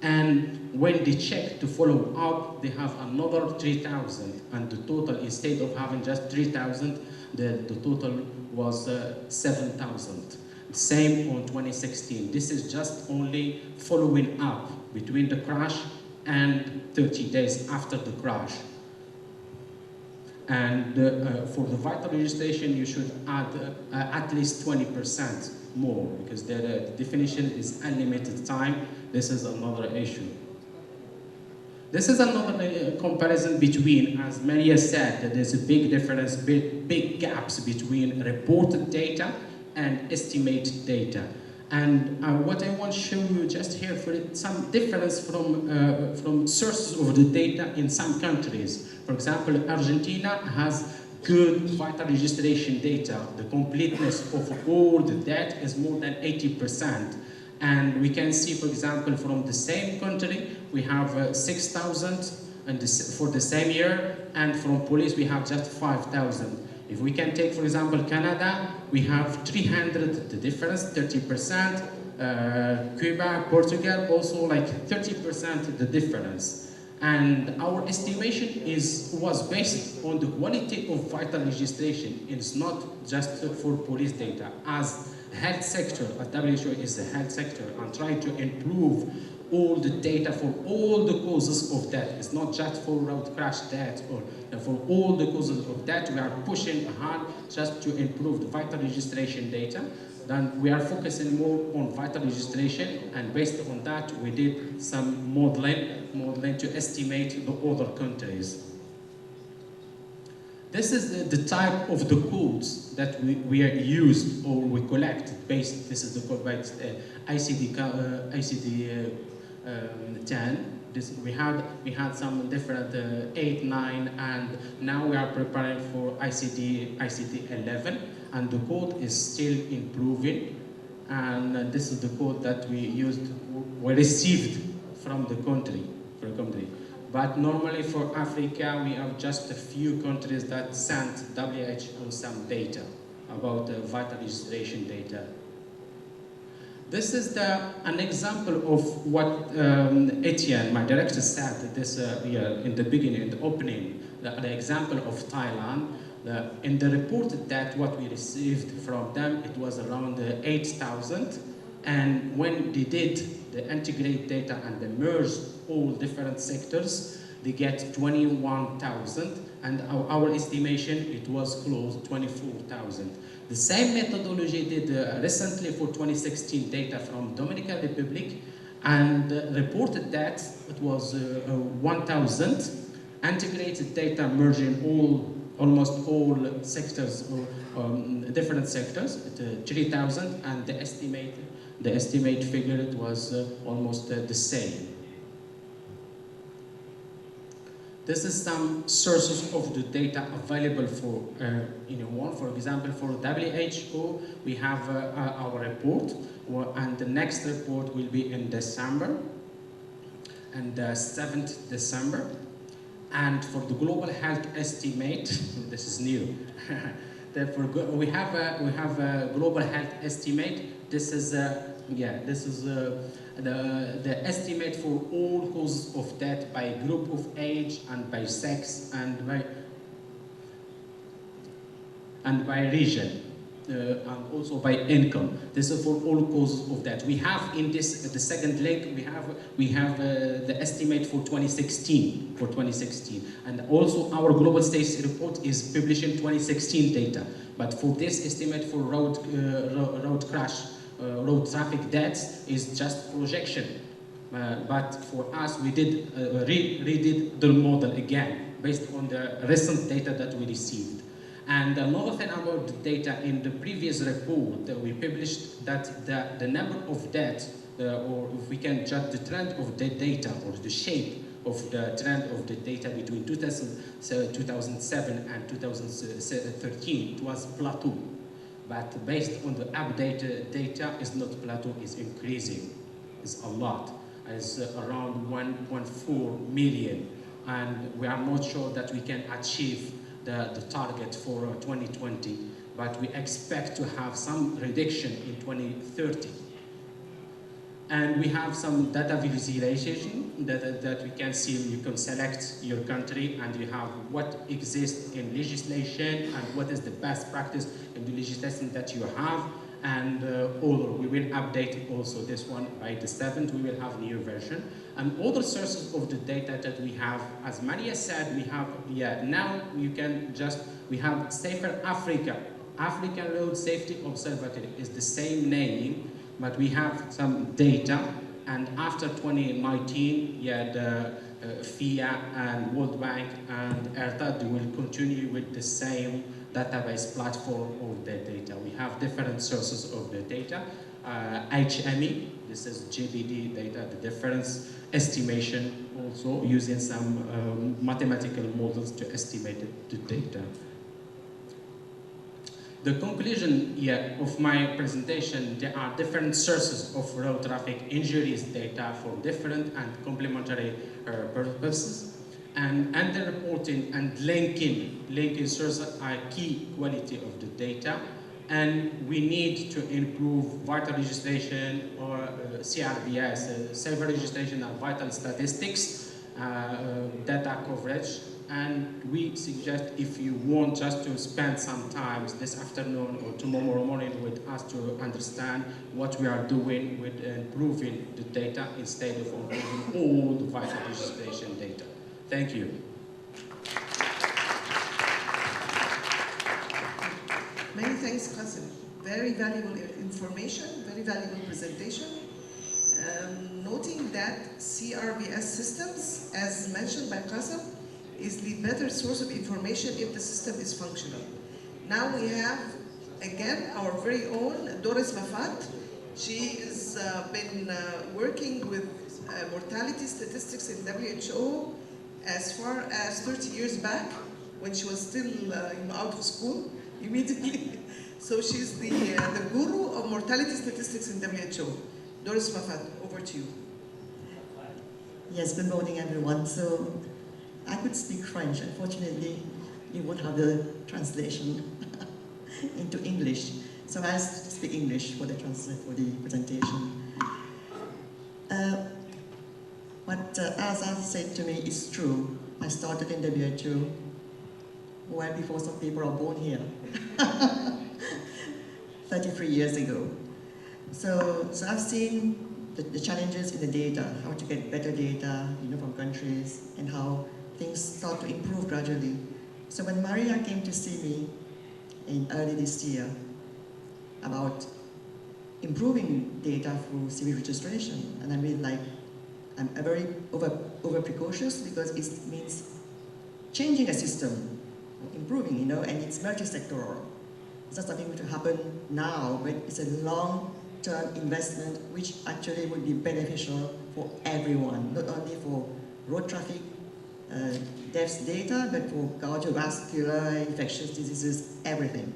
and when they check to follow up, they have another 3,000, and the total, instead of having just 3,000, the total was 7,000. Same on 2016. This is just only following up between the crash and 30 days after the crash. And for the vital registration, you should add at least 20% more, because the definition is unlimited time. This is another issue. This is another comparison between, as Maria said, that there's a big difference, big gaps between reported data and estimated data. And what I want to show you just here for some difference from sources of the data in some countries. For example, Argentina has good vital registration data. The completeness of all the data is more than 80%. And we can see, for example, from the same country, we have 6,000 for the same year, and from police we have just 5,000. If we can take, for example, Canada, we have 300, the difference, 30%. Cuba, Portugal, also like 30% the difference. And our estimation was based on the quality of vital registration. It's not just for police data. As health sector, WHO is a health sector, and try to improve all the data for all the causes of death. It's not just for road crash death, or for all the causes of death. We are pushing hard just to improve the vital registration data. Then we are focusing more on vital registration, and based on that, we did some modeling to estimate the other countries. This is the type of the codes that we are used or we collect based. This is the code by ICD-10. We had some different 8, 9, and now we are preparing for ICD-11, and the code is still improving. And this is the code that we received from the country. But normally for Africa, we have just a few countries that sent WHO some data about vital registration data. This is an example of what Etienne, my director, said this in the beginning, in the opening, the example of Thailand. In the report that what we received from them, it was around 8,000. And when they did the integrate data and they merged all different sectors, they get 21,000. And our estimation, it was close to 24,000. The same methodology did recently for 2016 data from Dominican Republic, and reported that it was 1,000 integrated data merging almost all sectors, different sectors, 3,000, and the estimate figure it was almost the same. This is some sources of the data available for anyone. For example, for WHO, we have our report, and the next report will be in December, and 7th December. And for the global health estimate, this is new. Therefore, we have a global health estimate. This is the estimate for all causes of death by group of age and by sex and by region. And also by income. This is for all causes of death. We have in this the second link. We have the estimate for 2016. And also our global stage report is publishing 2016 data. But for this estimate for road traffic deaths is just projection. But for us, we did redid the model again based on the recent data that we received. And another thing about the data, in the previous report that we published, that the number of deaths, or if we can judge the trend of the data or the shape of the trend of the data between 2007 and 2013, it was plateau. But based on the updated data, it's not plateau, it's increasing. It's a lot. It's around 1.4 million. And we are not sure that we can achieve the target for 2020, but we expect to have some reduction in 2030. And we have some data visualization that we can see. You can select your country and you have what exists in legislation and what is the best practice in the legislation that you have. And we will update also this one by the 7th. We will have a new version. And other sources of the data that we have, as Maria said, we have, now you can we have Safer Africa. African Road Safety Observatory is the same name, but we have some data. And after 2019, the FIA and World Bank and ERTA will continue with the same database platform of the data. We have different sources of the data. HME, this is GBD data, the difference estimation, also using some mathematical models to estimate the data. The conclusion of my presentation, there are different sources of road traffic injuries data for different and complementary purposes. And underreporting and linking sources are key quality of the data. And we need to improve vital registration or CRBS, safer registration and vital statistics, data coverage. And we suggest, if you want just to spend some time this afternoon or tomorrow morning with us to understand what we are doing with improving the data instead of improving all the vital registration data. Thank you. Many thanks, Qasim. Very valuable information, very valuable presentation. Noting that CRBS systems, as mentioned by Qasim, is the better source of information if the system is functional. Now we have, again, our very own Doris Mafat. She has been working with mortality statistics in WHO as far as 30 years back, when she was still out of school immediately. So she's the guru of mortality statistics in WHO. Doris Mafat, over to you. Yes, good morning everyone. So I could speak French. Unfortunately, you won't have the translation into English. So I'll speak English for the presentation. What Azaz said to me is true. I started in WHO well before some people are born here, 33 years ago. So I've seen the challenges in the data, how to get better data, from countries, and how things start to improve gradually. So when Maria came to see me in early this year about improving data through civil registration, and I mean, I'm very over precautious because it means changing a system, improving, and it's multi-sectoral. It's not something to happen now, but it's a long-term investment which actually would be beneficial for everyone, not only for road traffic deaths data, but for cardiovascular, infectious diseases, everything.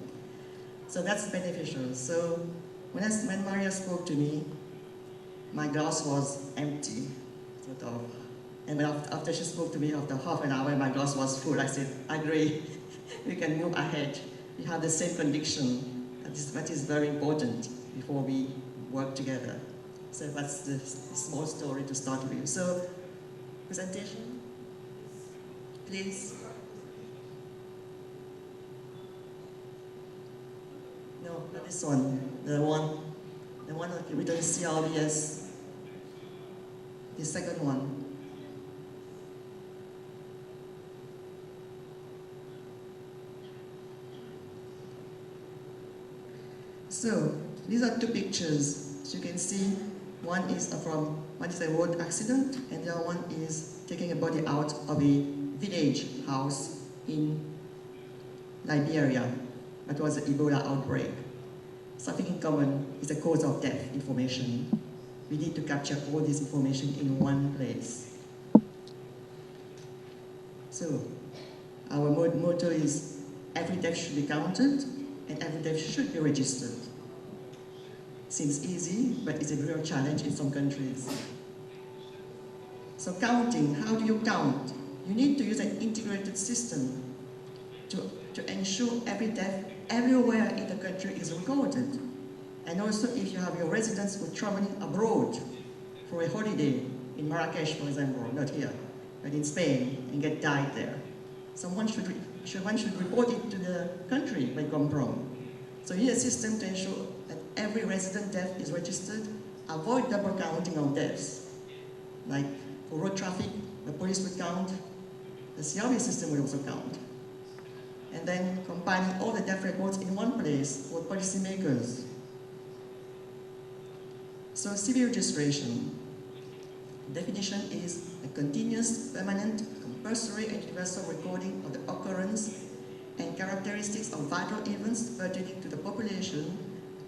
So that's beneficial. So when Maria spoke to me, my glass was empty, sort of. And after she spoke to me, after half an hour, my glass was full. I said, I agree, we can move ahead. We have the same conviction. That is very important before we work together. So that's the small story to start with. So, presentation, please. No, not this one. The one with the CRBS. The second one. So these are two pictures. As you can see, one is a road accident, and the other one is taking a body out of a village house in Liberia, that was an Ebola outbreak. Something in common is the cause of death information. We need to capture all this information in one place. So, our motto is, every death should be counted, and every death should be registered. Seems easy, but it's a real challenge in some countries. So counting, how do you count? You need to use an integrated system to ensure every death everywhere in the country is recorded. And also if you have your residents who are traveling abroad for a holiday, in Marrakesh for example, not here, but in Spain, and get died there. Someone should report it to the country they come from. So you need a system to ensure that every resident death is registered, avoid double counting of deaths. Like for road traffic, the police would count, the CRV system will also count. And then compiling all the death records in one place for policymakers. So civil registration. Definition is a continuous, permanent, compulsory and universal recording of the occurrence and characteristics of vital events pertaining to the population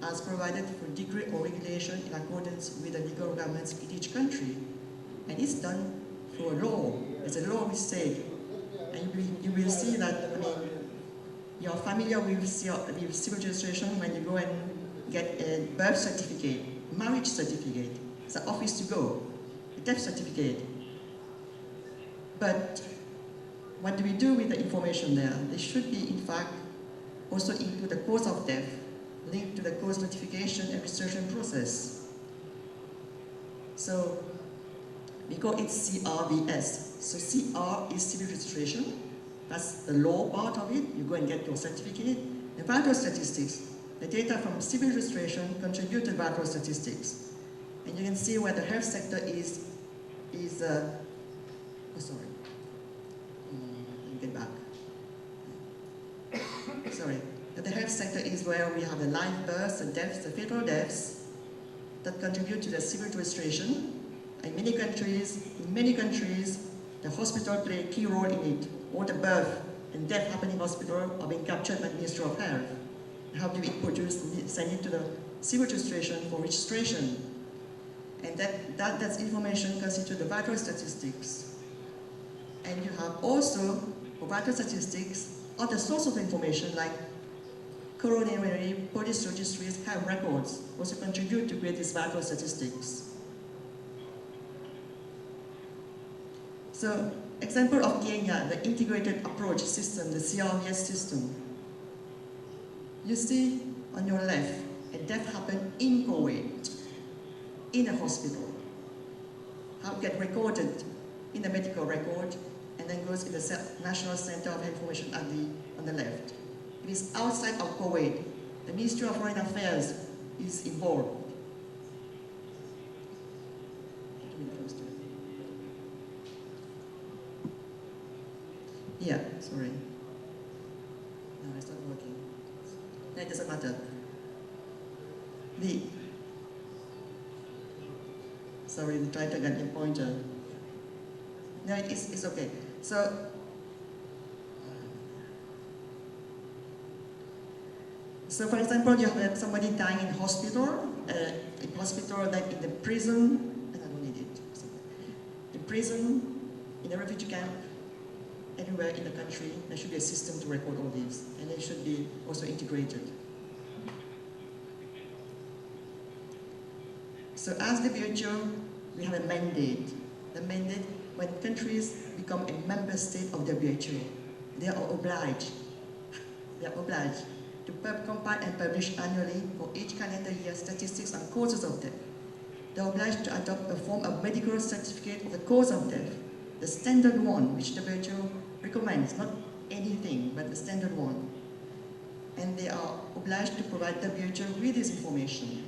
as provided through decree or regulation in accordance with the legal requirements in each country. And it's done through a law. There's a law which says, and you will see that, you're familiar with civil registration when you go and get a birth certificate, marriage certificate. It's the office to go, a death certificate. But what do we do with the information there? They should be, in fact, also include the cause of death, linked to the cause notification and registration process. So, we call it CRVS. So CR is civil registration. That's the law part of it. You go and get your certificate. And vital statistics, the data from civil registration contribute to vital statistics. And you can see where the health sector is sorry. Let me get back. Sorry. The health sector is where we have the live births, the deaths, the fatal deaths that contribute to the civil registration. In many countries, the hospital play a key role in it. All the birth and death happening in hospital are being captured by the Ministry of Health. How do we produce, send it to the civil registration for registration? And that information constitutes the vital statistics. And you have also, for vital statistics, other sources of information like coronary, police registries, health records also contribute to create these vital statistics. So, example of Kenya, the integrated approach system, the CRVS system. You see on your left, a death happened in Kuwait, in a hospital. How it gets recorded in the medical record, and then goes in the National Center of Information on the left. It is outside of Kuwait. The Ministry of Foreign Affairs is involved. Yeah, sorry. No, it's not working. No, it doesn't matter. Sorry, I'm trying to get the pointer. No, it's okay. So for example, you have somebody dying in hospital, like in the prison, and I don't need it. In prison, in a refugee camp, anywhere in the country, there should be a system to record all these, and they should be also integrated. So as the WHO, we have a mandate. The mandate, when countries become a member state of the WHO, they are obliged to compile and publish annually for each calendar year statistics on causes of death. They are obliged to adopt a form of medical certificate of the cause of death, the standard one, which the WHO recommends, not anything, but the standard one. And they are obliged to provide WHO with this information.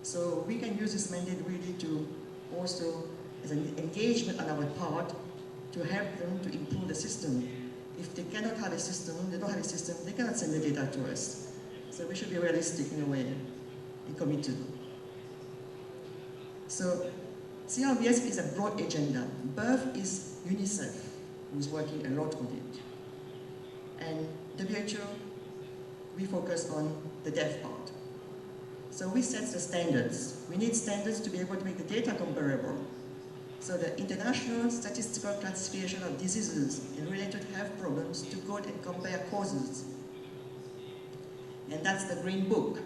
So we can use this mandate really to also, as an engagement on our part, to help them to improve the system. If they cannot have a system, they don't have a system, they cannot send the data to us. So we should be realistic in a way and committed. So CRVS is a broad agenda. Birth is UNICEF, who's working a lot on it. And WHO, we focus on the deaf part. So we set the standards. We need standards to be able to make the data comparable. So the International Statistical Classification of Diseases and Related Health Problems to code and compare causes. And that's the Green Book.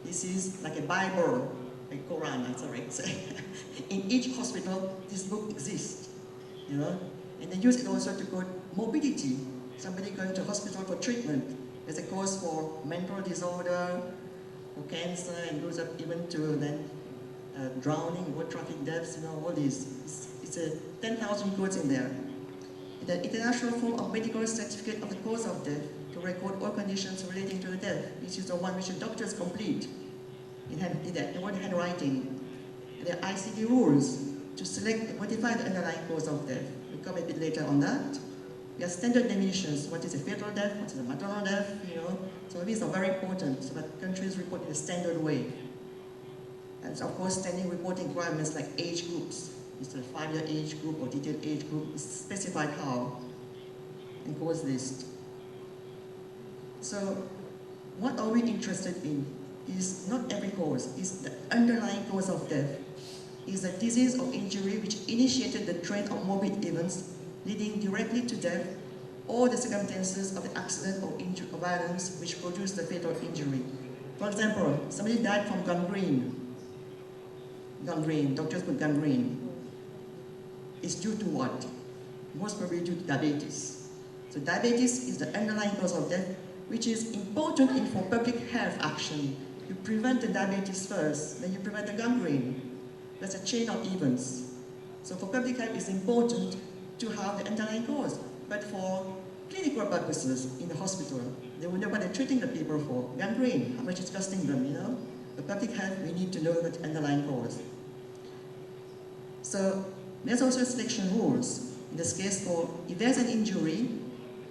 This is like a Bible, a Quran, I'm sorry. So in each hospital, this book exists, you know? And they use it also to code morbidity. Somebody going to hospital for treatment. There's a cause for mental disorder, for cancer, and goes up even to then drowning, road traffic deaths, you know, all these. It's a 10,000 codes in there. The International Form of Medical Certificate of the Cause of Death to record all conditions relating to the death, which is the one which the doctors complete in their own handwriting. And there are ICD rules to select and modify the underlying cause of death. We'll come a bit later on that. We have standard definitions. What is a fatal death? What is a maternal death? You know, so these are very important so that countries report in a standard way. And of course, standing reporting requirements like age groups. It's a 5-year age group or detailed age group. It's specified how and cause list. So, what are we interested in? Is not every cause. Is the underlying cause of death. Is a disease or injury which initiated the trend of morbid events leading directly to death, or the circumstances of the accident or injury or violence which produced the fatal injury. For example, somebody died from gangrene. Gangrene, doctors put gangrene. It's due to what? Most probably due to diabetes. So diabetes is the underlying cause of death, which is important for public health action. You prevent the diabetes first, then you prevent the gangrene. That's a chain of events. So for public health, it's important to have the underlying cause. But for clinical purposes in the hospital, they will know what they're treating the people for. Gangrene, how much it's costing them, you know? For public health, we need to know the underlying cause. So there's also selection rules. In this case, if there's an injury,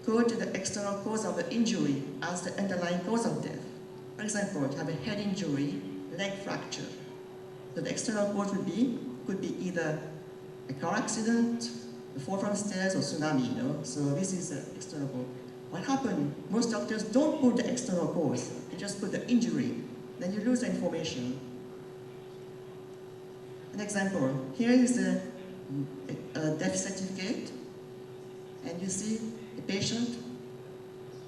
go to the external cause of the injury as the underlying cause of death. For example, you have a head injury, leg fracture. So the external cause could be either a car accident, a fall from stairs, or tsunami, you know? So this is the external cause. What happened? Most doctors don't put the external cause. They just put the injury. Then you lose the information. An example, here is a death certificate, and you see a patient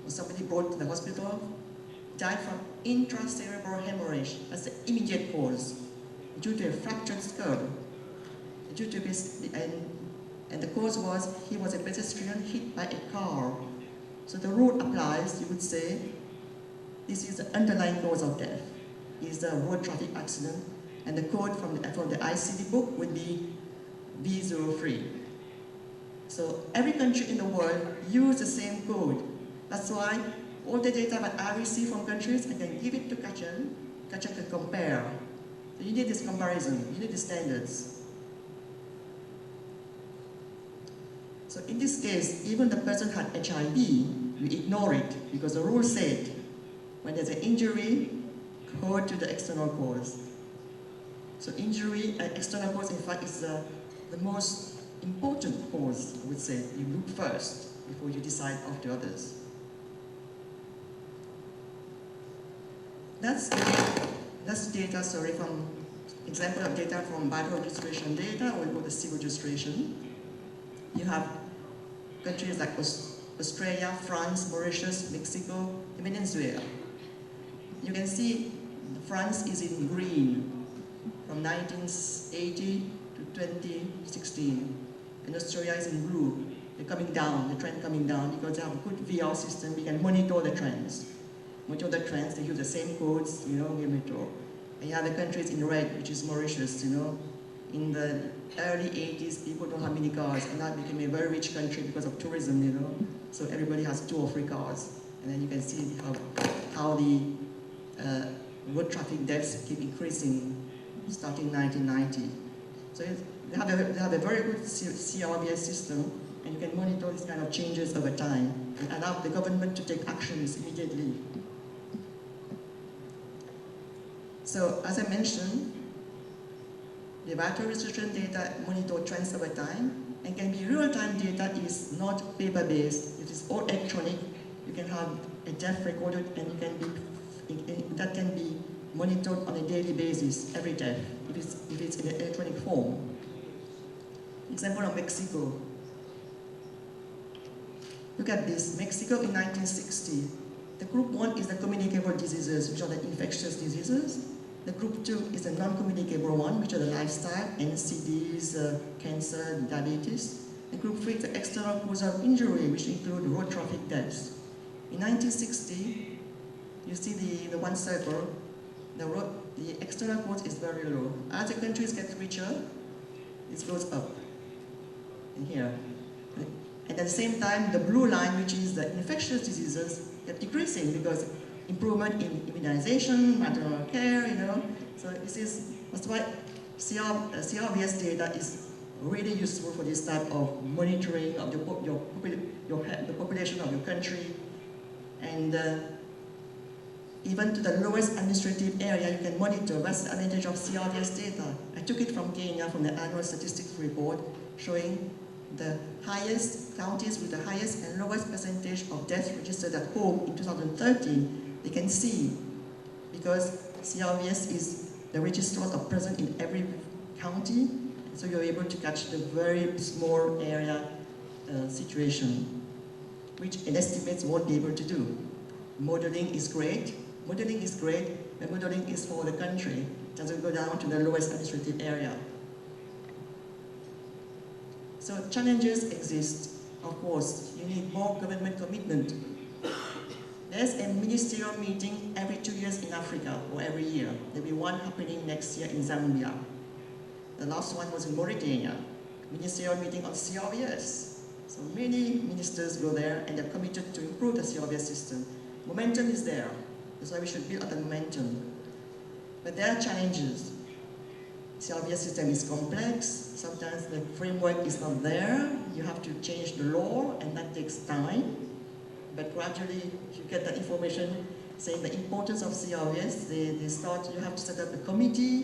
or somebody brought to the hospital died from intracerebral hemorrhage. That's the immediate cause, due to a fractured skull. Due to this, and the cause was he was a pedestrian hit by a car. So the rule applies. You would say this is the underlying cause of death. Is the road traffic accident, and the code from the ICD book would be B03. So every country in the world uses the same code. That's why all the data that I receive from countries, I can give it to Kachan. Kachan can compare. So you need this comparison, you need the standards. So in this case, even the person had HIV, we ignore it because the rule said when there's an injury, go to the external cause. So injury and external cause, in fact, is the most important cause, I would say. You look first before you decide of the others. That's data, from example of data from battle registration data. We'll go to civil registration. You have countries like Australia, France, Mauritius, Mexico, and Venezuela. You can see France is in green from 1980 to 2016. And Australia is in blue. They're coming down, the trend coming down because they have a good VR system. We can monitor the trends. Monitor the trends, they use the same codes, you know, we monitor. And you have the countries in red, which is Mauritius, you know. In the early 80s, people don't have many cars, and that became a very rich country because of tourism, you know. So everybody has 2 or 3 cars. And then you can see how the road traffic deaths keep increasing starting 1990. So they have a very good CRBS system, and you can monitor these kind of changes over time and allow the government to take actions immediately. So as I mentioned, the battle registration data monitor trends over time and can be real-time data. Is not paper-based. It is all electronic. you can have a death recorded, and that can be monitored on a daily basis, every death, if it's in an electronic form. Example of Mexico. Look at this, Mexico in 1960. The group 1 is the communicable diseases, which are the infectious diseases. The group 2 is the non-communicable one, which are the lifestyle, NCDs, cancer, diabetes. And group 3 is the external cause of injury, which include road traffic deaths. In 1960, you see the one circle, the external cause is very low. As the countries get richer, it goes up in here. And at the same time, the blue line, which is the infectious diseases, get decreasing because improvement in immunization, maternal care, So that's why CRVS data is really useful for this type of monitoring of the population of your country. And even to the lowest administrative area, you can monitor. That's the advantage of CRVS data. I took it from Kenya, from the annual statistics report, showing the highest counties with the highest and lowest percentage of deaths registered at home in 2013. They can see, because CRVS is the registrars are present in every county, so you're able to catch the very small area situation, which an estimates won't be able to do. Modeling is great, but modeling is for the country. It doesn't go down to the lowest administrative area. So challenges exist. Of course, you need more government commitment. There's a ministerial meeting every 2 years in Africa, or every year. There'll be one happening next year in Zambia. The last one was in Mauritania. Ministerial meeting on CRVS. So many ministers go there and they're committed to improve the CRVS system. Momentum is there. That's why we should build on the momentum. But there are challenges. CRVS system is complex. Sometimes the framework is not there. You have to change the law, and that takes time. But gradually, you get the information saying the importance of CRVS. You have to set up a committee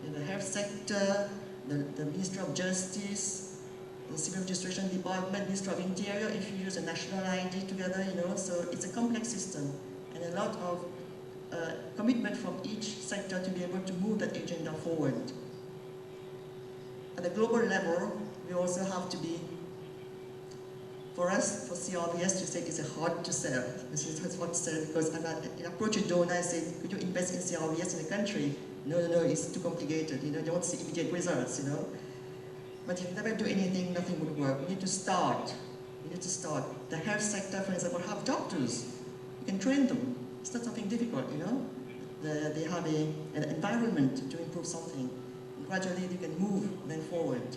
in the health sector, the Ministry of Justice, the Civil Registration Department, Ministry of Interior, if you use a national ID together, so it's a complex system. And a lot of commitment from each sector to be able to move that agenda forward. At the global level, we also have to be, for us, for CRVS, to say it's hard to sell. It's hard to sell because I approach a donor and say, could you invest in CRVS in the country? No, it's too complicated. You don't see immediate results, But if you never do anything, nothing would work. We need to start. The health sector, for example, have doctors. You can train them. It's not something difficult, They have an environment to improve something. Gradually, you can move then forward.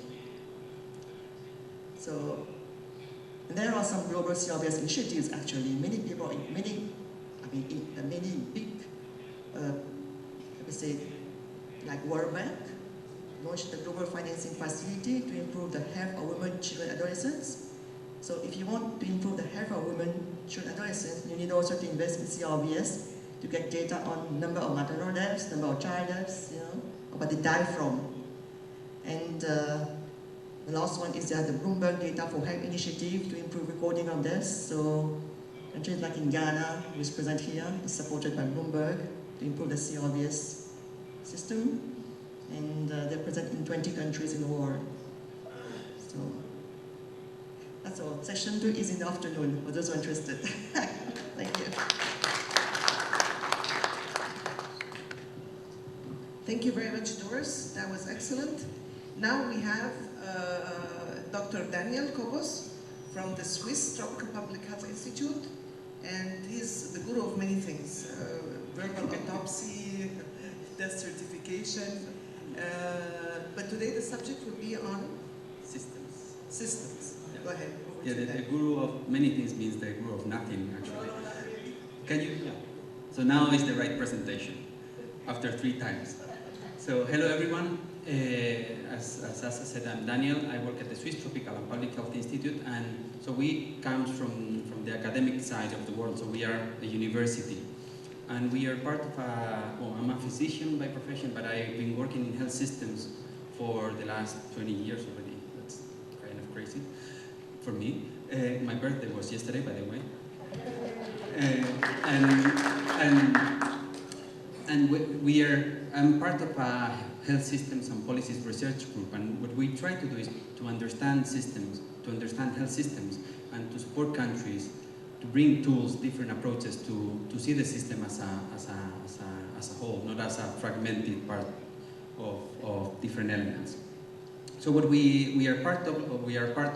So, there are some global CRVS initiatives actually. Many big, like World Bank, launched the global financing facility to improve the health of women, children, adolescents. So if you want to improve the health of women, children, adolescents, you need also to invest in CRVS to get data on number of maternal deaths, number of child deaths, what they die from. And the last one is the Bloomberg Data for Health Initiative to improve recording of deaths. So countries like in Ghana, who is present here, is supported by Bloomberg to improve the CRVS system. And they're present in 20 countries in the world. So that's all. Session 2 is in the afternoon, for those who are interested. Thank you. Thank you very much, Doris. That was excellent. Now we have Dr. Daniel Kobos from the Swiss Tropical Public Health Institute, and he's the guru of many things. Verbal autopsy, death certification, but today the subject will be on systems. Systems. Yeah. Go ahead. Yeah, the guru of many things means the guru of nothing, actually. Can you? Yeah. So now is the right presentation, after 3 times. So hello everyone. As Asa said, I'm Daniel. I work at the Swiss Tropical and Public Health Institute, and so we come from the academic side of the world. So we are a university, and we are part of I'm a physician by profession, but I've been working in health systems for the last 20 years already. That's kind of crazy for me. My birthday was yesterday, by the way. I'm part of a health systems and policies research group, and what we try to do is to understand systems, to understand health systems, and to support countries to bring tools, different approaches to see the system as a whole, not as a fragmented part of different elements. So what we are part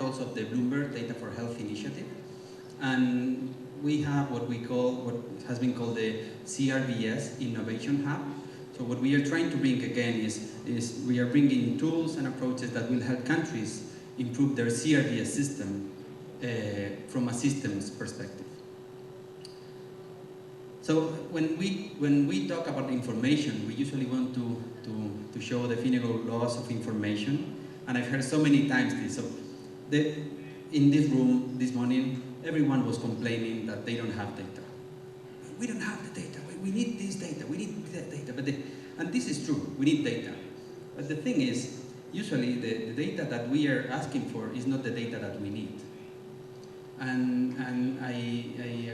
also of the Bloomberg Data for Health initiative, and we have what has been called the CRBS Innovation Hub. So what we are trying to bring again is we are bringing tools and approaches that will help countries improve their CRBS system from a systems perspective. So when we talk about information, we usually want to show the Finnegan laws of information, and I've heard so many times this. So in this room this morning, everyone was complaining that they don't have data. We don't have the data. We need this data. We need that data. And this is true. We need data. But the thing is, usually the data that we are asking for is not the data that we need. And I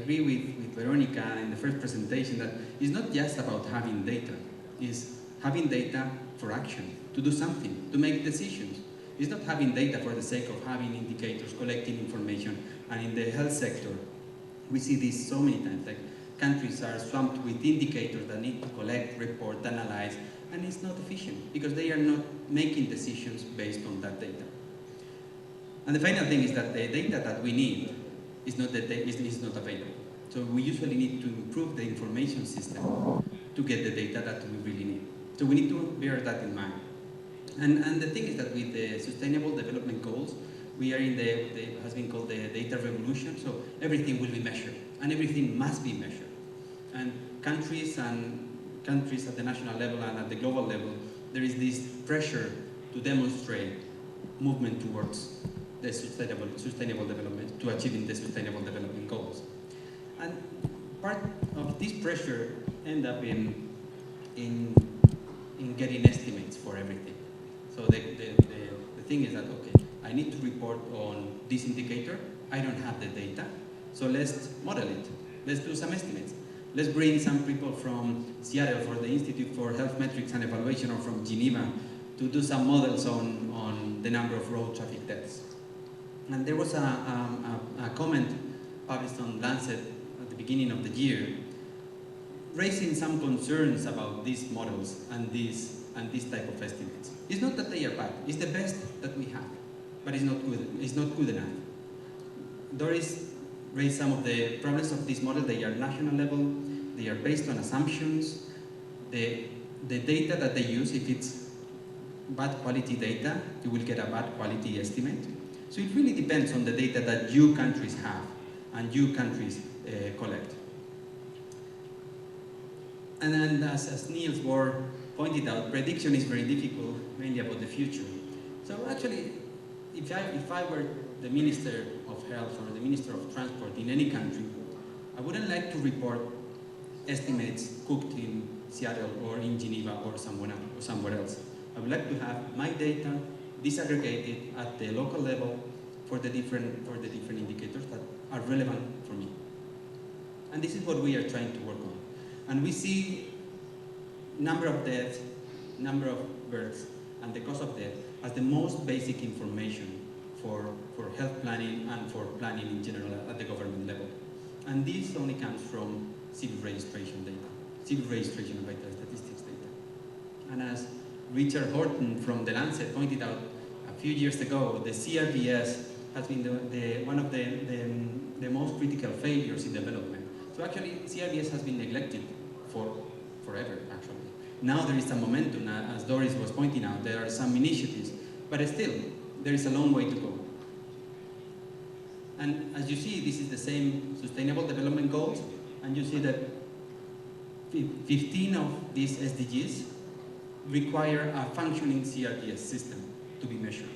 agree with Veronica in the first presentation that it's not just about having data. It's having data for action, to do something, to make decisions. It's not having data for the sake of having indicators, collecting information. And in the health sector, we see this so many times. Like countries are swamped with indicators that need to collect, report, analyze, and it's not efficient because they are not making decisions based on that data. And the final thing is that the data that we need is not available. So we usually need to improve the information system to get the data that we really need. So we need to bear that in mind. And the thing is that with the Sustainable Development Goals, we are in has been called the data revolution, so everything will be measured, and everything must be measured. And countries at the national level and at the global level, there is this pressure to demonstrate movement towards the sustainable development, to achieving the Sustainable Development Goals. And part of this pressure end up in getting estimates for everything. So the thing is that, okay, I need to report on this indicator, I don't have the data, so let's model it. Let's do some estimates. Let's bring some people from Seattle for the Institute for Health Metrics and Evaluation, or from Geneva, to do some models on the number of road traffic deaths. And there was a comment published on Lancet at the beginning of the year, raising some concerns about these models and these type of estimates. It's not that they are bad, it's the best that we have, but it's not good enough. Doris raised some of the problems of this model. They are national level, they are based on assumptions, the data that they use, if it's bad quality data, you will get a bad quality estimate. So it really depends on the data that you countries have and you countries collect. And then as Niels Bohr pointed out, prediction is very difficult, mainly about the future. So actually, if I were the Minister of Health or the Minister of Transport in any country, I wouldn't like to report estimates cooked in Seattle or in Geneva or somewhere else. I would like to have my data disaggregated at the local level for the different indicators that are relevant for me. And this is what we are trying to work on. And we see number of deaths, number of births, and the cause of death as the most basic information for health planning and for planning in general at the government level. And this only comes from civil registration data, civil registration and vital statistics data. And as Richard Horton from The Lancet pointed out a few years ago, the CRBS has been one of the most critical failures in development. So actually, CRBS has been neglected forever, actually. Now there is some momentum, as Doris was pointing out, there are some initiatives, but still, there is a long way to go. And as you see, this is the same Sustainable Development Goals, and you see that 15 of these SDGs require a functioning CRBS system to be measured.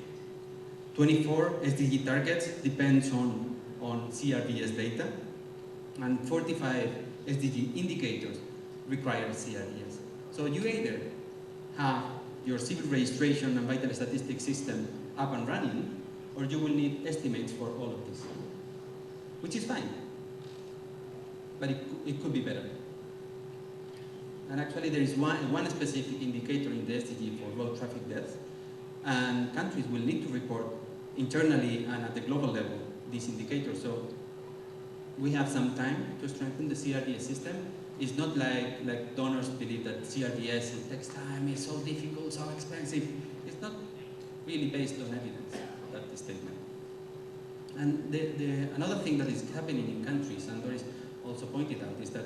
24 SDG targets depends on CRBS data, and 45 SDG indicators require CRBS. So you either have your civil registration and vital statistics system up and running, or you will need estimates for all of this, which is fine. but it could be better. And actually there is one specific indicator in the SDG for road traffic deaths, and countries will need to report internally and at the global level these indicators. So we have some time to strengthen the CRDS system. It's not like donors believe that CRDS, it takes time, it's so difficult, so expensive. It's not really based on evidence, that statement. And another thing that is happening in countries, and Doris also pointed out, is that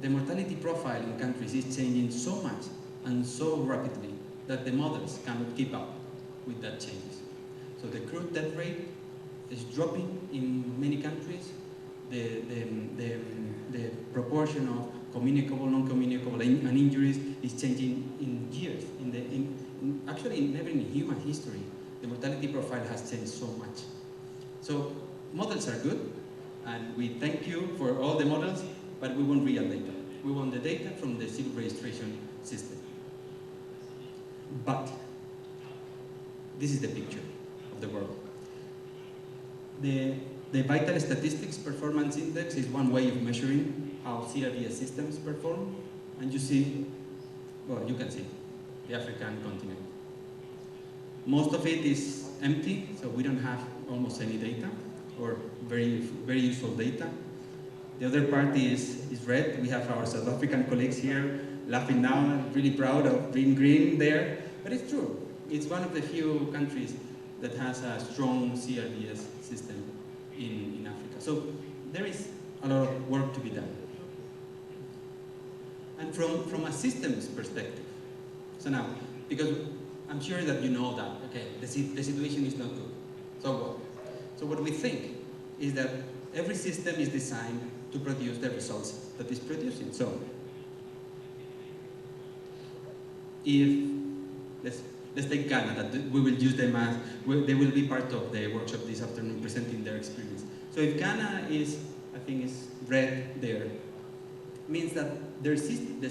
the mortality profile in countries is changing so much and so rapidly that the models cannot keep up with that changes. So the crude death rate is dropping in many countries. The proportion of communicable, non-communicable, and injuries is changing in years. Actually, never in human history, the mortality profile has changed so much. So models are good, and we thank you for all the models, but we want real data. We want the data from the civil registration system. But this is the picture of the world. The Vital Statistics Performance Index is one way of measuring how CRDS systems perform. And you see, well, you can see the African continent. Most of it is empty, so we don't have almost any data, or very, very useful data. The other part is red. We have our South African colleagues here laughing now, really proud of being green there. But it's true. It's one of the few countries that has a strong CRDS system in Africa. So there is a lot of work to be done. And from a systems perspective, so now, because I'm sure that you know that, okay, the situation is not good. So what? So what we think is that every system is designed to produce the results that it's producing. So if, let's take Ghana, that we will use them as, they will be part of the workshop this afternoon presenting their experience. So if Ghana is, I think is red there, means that the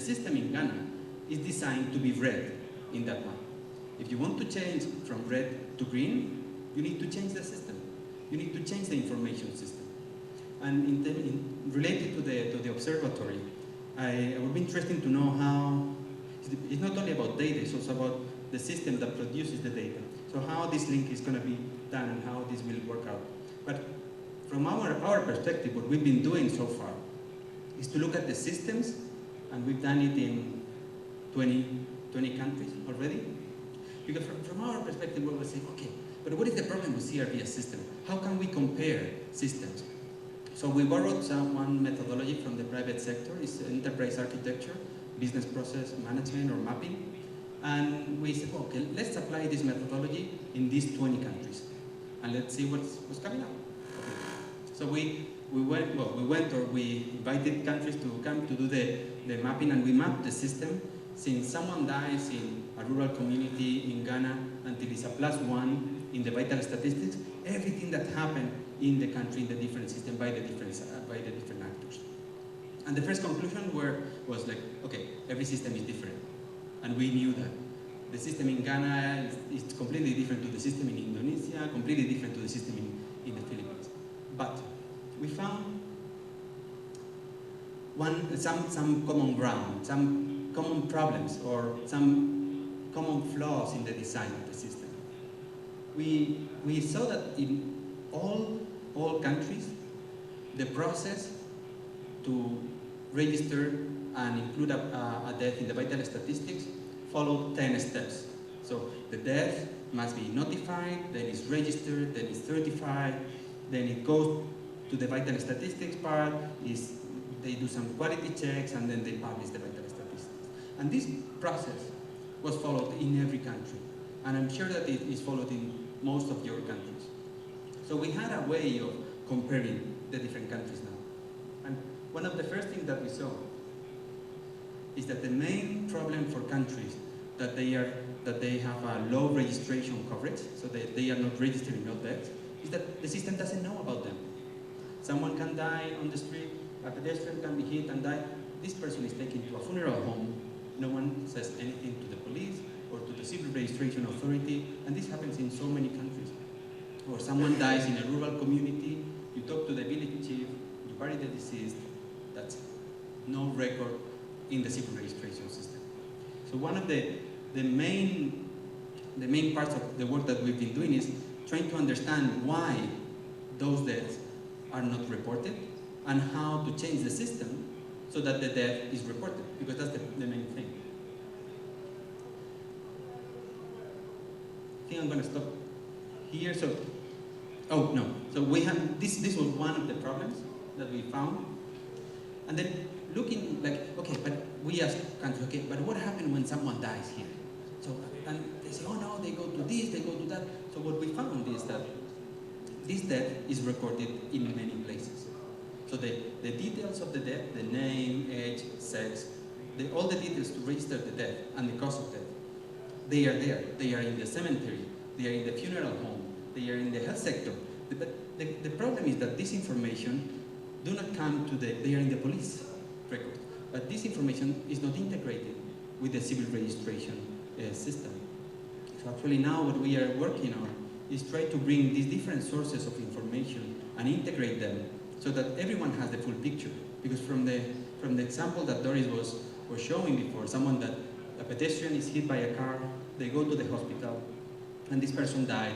system in Ghana is designed to be red in that one. If you want to change from red to green, you need to change the system. You need to change the information system. And related to the observatory, it would be interesting to know how, it's not only about data, it's also about the system that produces the data. So how this link is going to be done and how this will work out. But from our perspective, what we've been doing so far is to look at the systems, and we've done it in 20 countries already. Because from our perspective, we will say, okay, but what is the problem with CRDS system? How can we compare systems? So we borrowed one methodology from the private sector, it's enterprise architecture, business process management or mapping. And we said, okay, let's apply this methodology in these 20 countries. And let's see what's coming up. Okay. So we invited countries to come to do the mapping, and we mapped the system since someone dies in a rural community in Ghana until it's a +1 in the vital statistics, everything that happened in the country, in the different system by the different actors. And the first conclusion was like, okay, every system is different. And we knew that. The system in Ghana is completely different to the system in Indonesia, completely different to the system in the Philippines. But we found some common ground, some common problems, or some common flaws in the design of the system. We saw that in all countries, the process to register and include a death in the vital statistics followed 10 steps. So the death must be notified, then it's registered, then it's certified, then it goes to the vital statistics part, they do some quality checks, and then they publish the vital statistics. And this process was followed in every country. And I'm sure that it is followed in most of your countries. So we had a way of comparing the different countries now. And one of the first things that we saw is that the main problem for countries that they have a low registration coverage, so they are not registering all deaths, is that the system doesn't know about them. Someone can die on the street, a pedestrian can be hit and die. This person is taken to a funeral home. No one says anything to the police or to the civil registration authority, and this happens in so many countries. Or someone dies in a rural community, you talk to the village chief, you bury the deceased, that's in the civil registration system. So one of the main parts of the work that we've been doing is trying to understand why those deaths are not reported and how to change the system so that the death is reported, because that's the main thing. I think I'm going to stop here. So, oh no. So we have this was one of the problems that we found, and then looking like, okay, but we ask countries, okay, but what happened when someone dies here? So, and they say, oh no, they go to this, they go to that. So what we found is that this death is recorded in many places. So the details of the death, the name, age, sex, all the details to register the death and the cause of death, they are there. They are in the cemetery, they are in the funeral home, they are in the health sector. But the problem is that this information do not come to they are in the police record. But this information is not integrated with the civil registration system. So actually now what we are working on is try to bring these different sources of information and integrate them so that everyone has the full picture. Because from the example that Doris was showing before, someone that a pedestrian is hit by a car, they go to the hospital, and this person died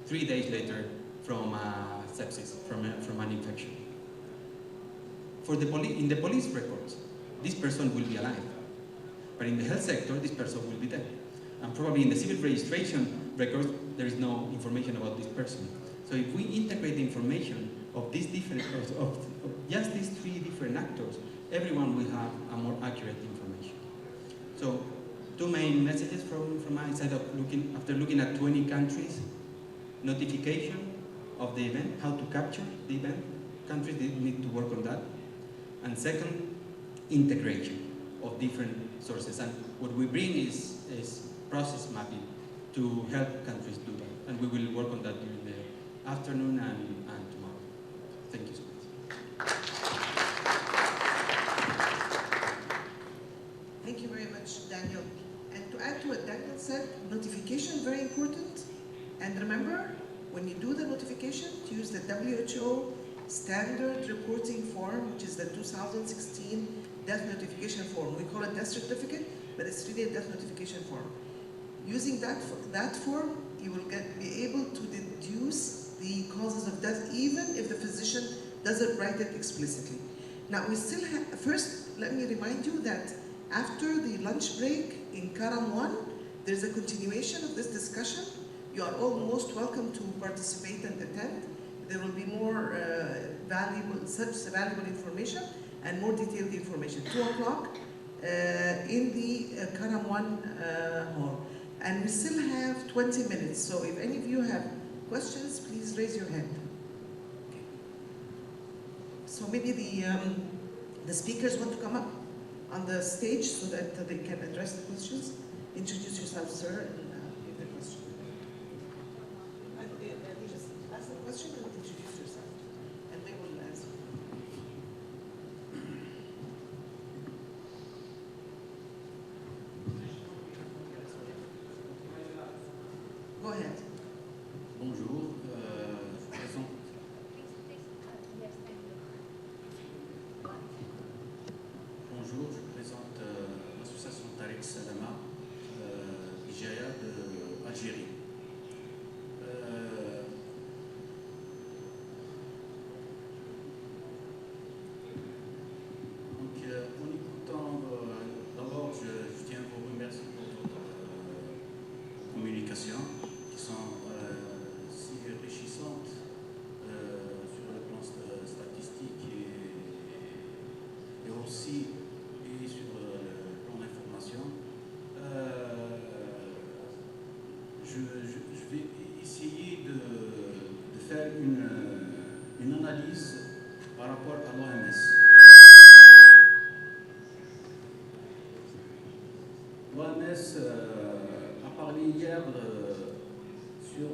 3 days later from sepsis, from an infection. In the police records, this person will be alive. But in the health sector, this person will be dead. And probably in the civil registration records, there is no information about this person. So if we integrate the information of these different, of just these 3 different actors, everyone will have a more accurate information. So 2 main messages from my side after looking at 20 countries: notification of the event, how to capture the event. Countries need to work on that. And second, integration of different sources. And what we bring is process mapping to help countries do that. And we will work on that during the afternoon and tomorrow. Thank you so much. Thank you very much, Daniel. And to add to what Daniel said, notification very important. And remember, when you do the notification, to use the WHO standard reporting form, which is the 2016 death notification form. We call it death certificate, but it's really a death notification form. Using that form, you will be able to deduce the causes of death, even if the physician doesn't write it explicitly. Now, we still have, first, let me remind you that after the lunch break in Karam 1, there's a continuation of this discussion. You are all most welcome to participate and attend. There will be more valuable information and more detailed information. 2 o'clock in the Karam 1 hall. And we still have 20 minutes, so if any of you have questions, please raise your hand. Okay. So maybe the speakers want to come up on the stage so that they can address the questions. Introduce yourself, sir, and give the question. Just ask the question and introduce yourself, and they will answer. Go ahead. Bonjour, je présente l'association Tariq Salama, IGAIA d'Algérie. Donc, en écoutant, d'abord, je tiens à vous remercier pour votre communication, qui sont si enrichissantes sur le plan statistique et aussi sur le plan d'information. Je vais essayer de faire une analyse par rapport à l'OMS. L'OMS a parlé hier sur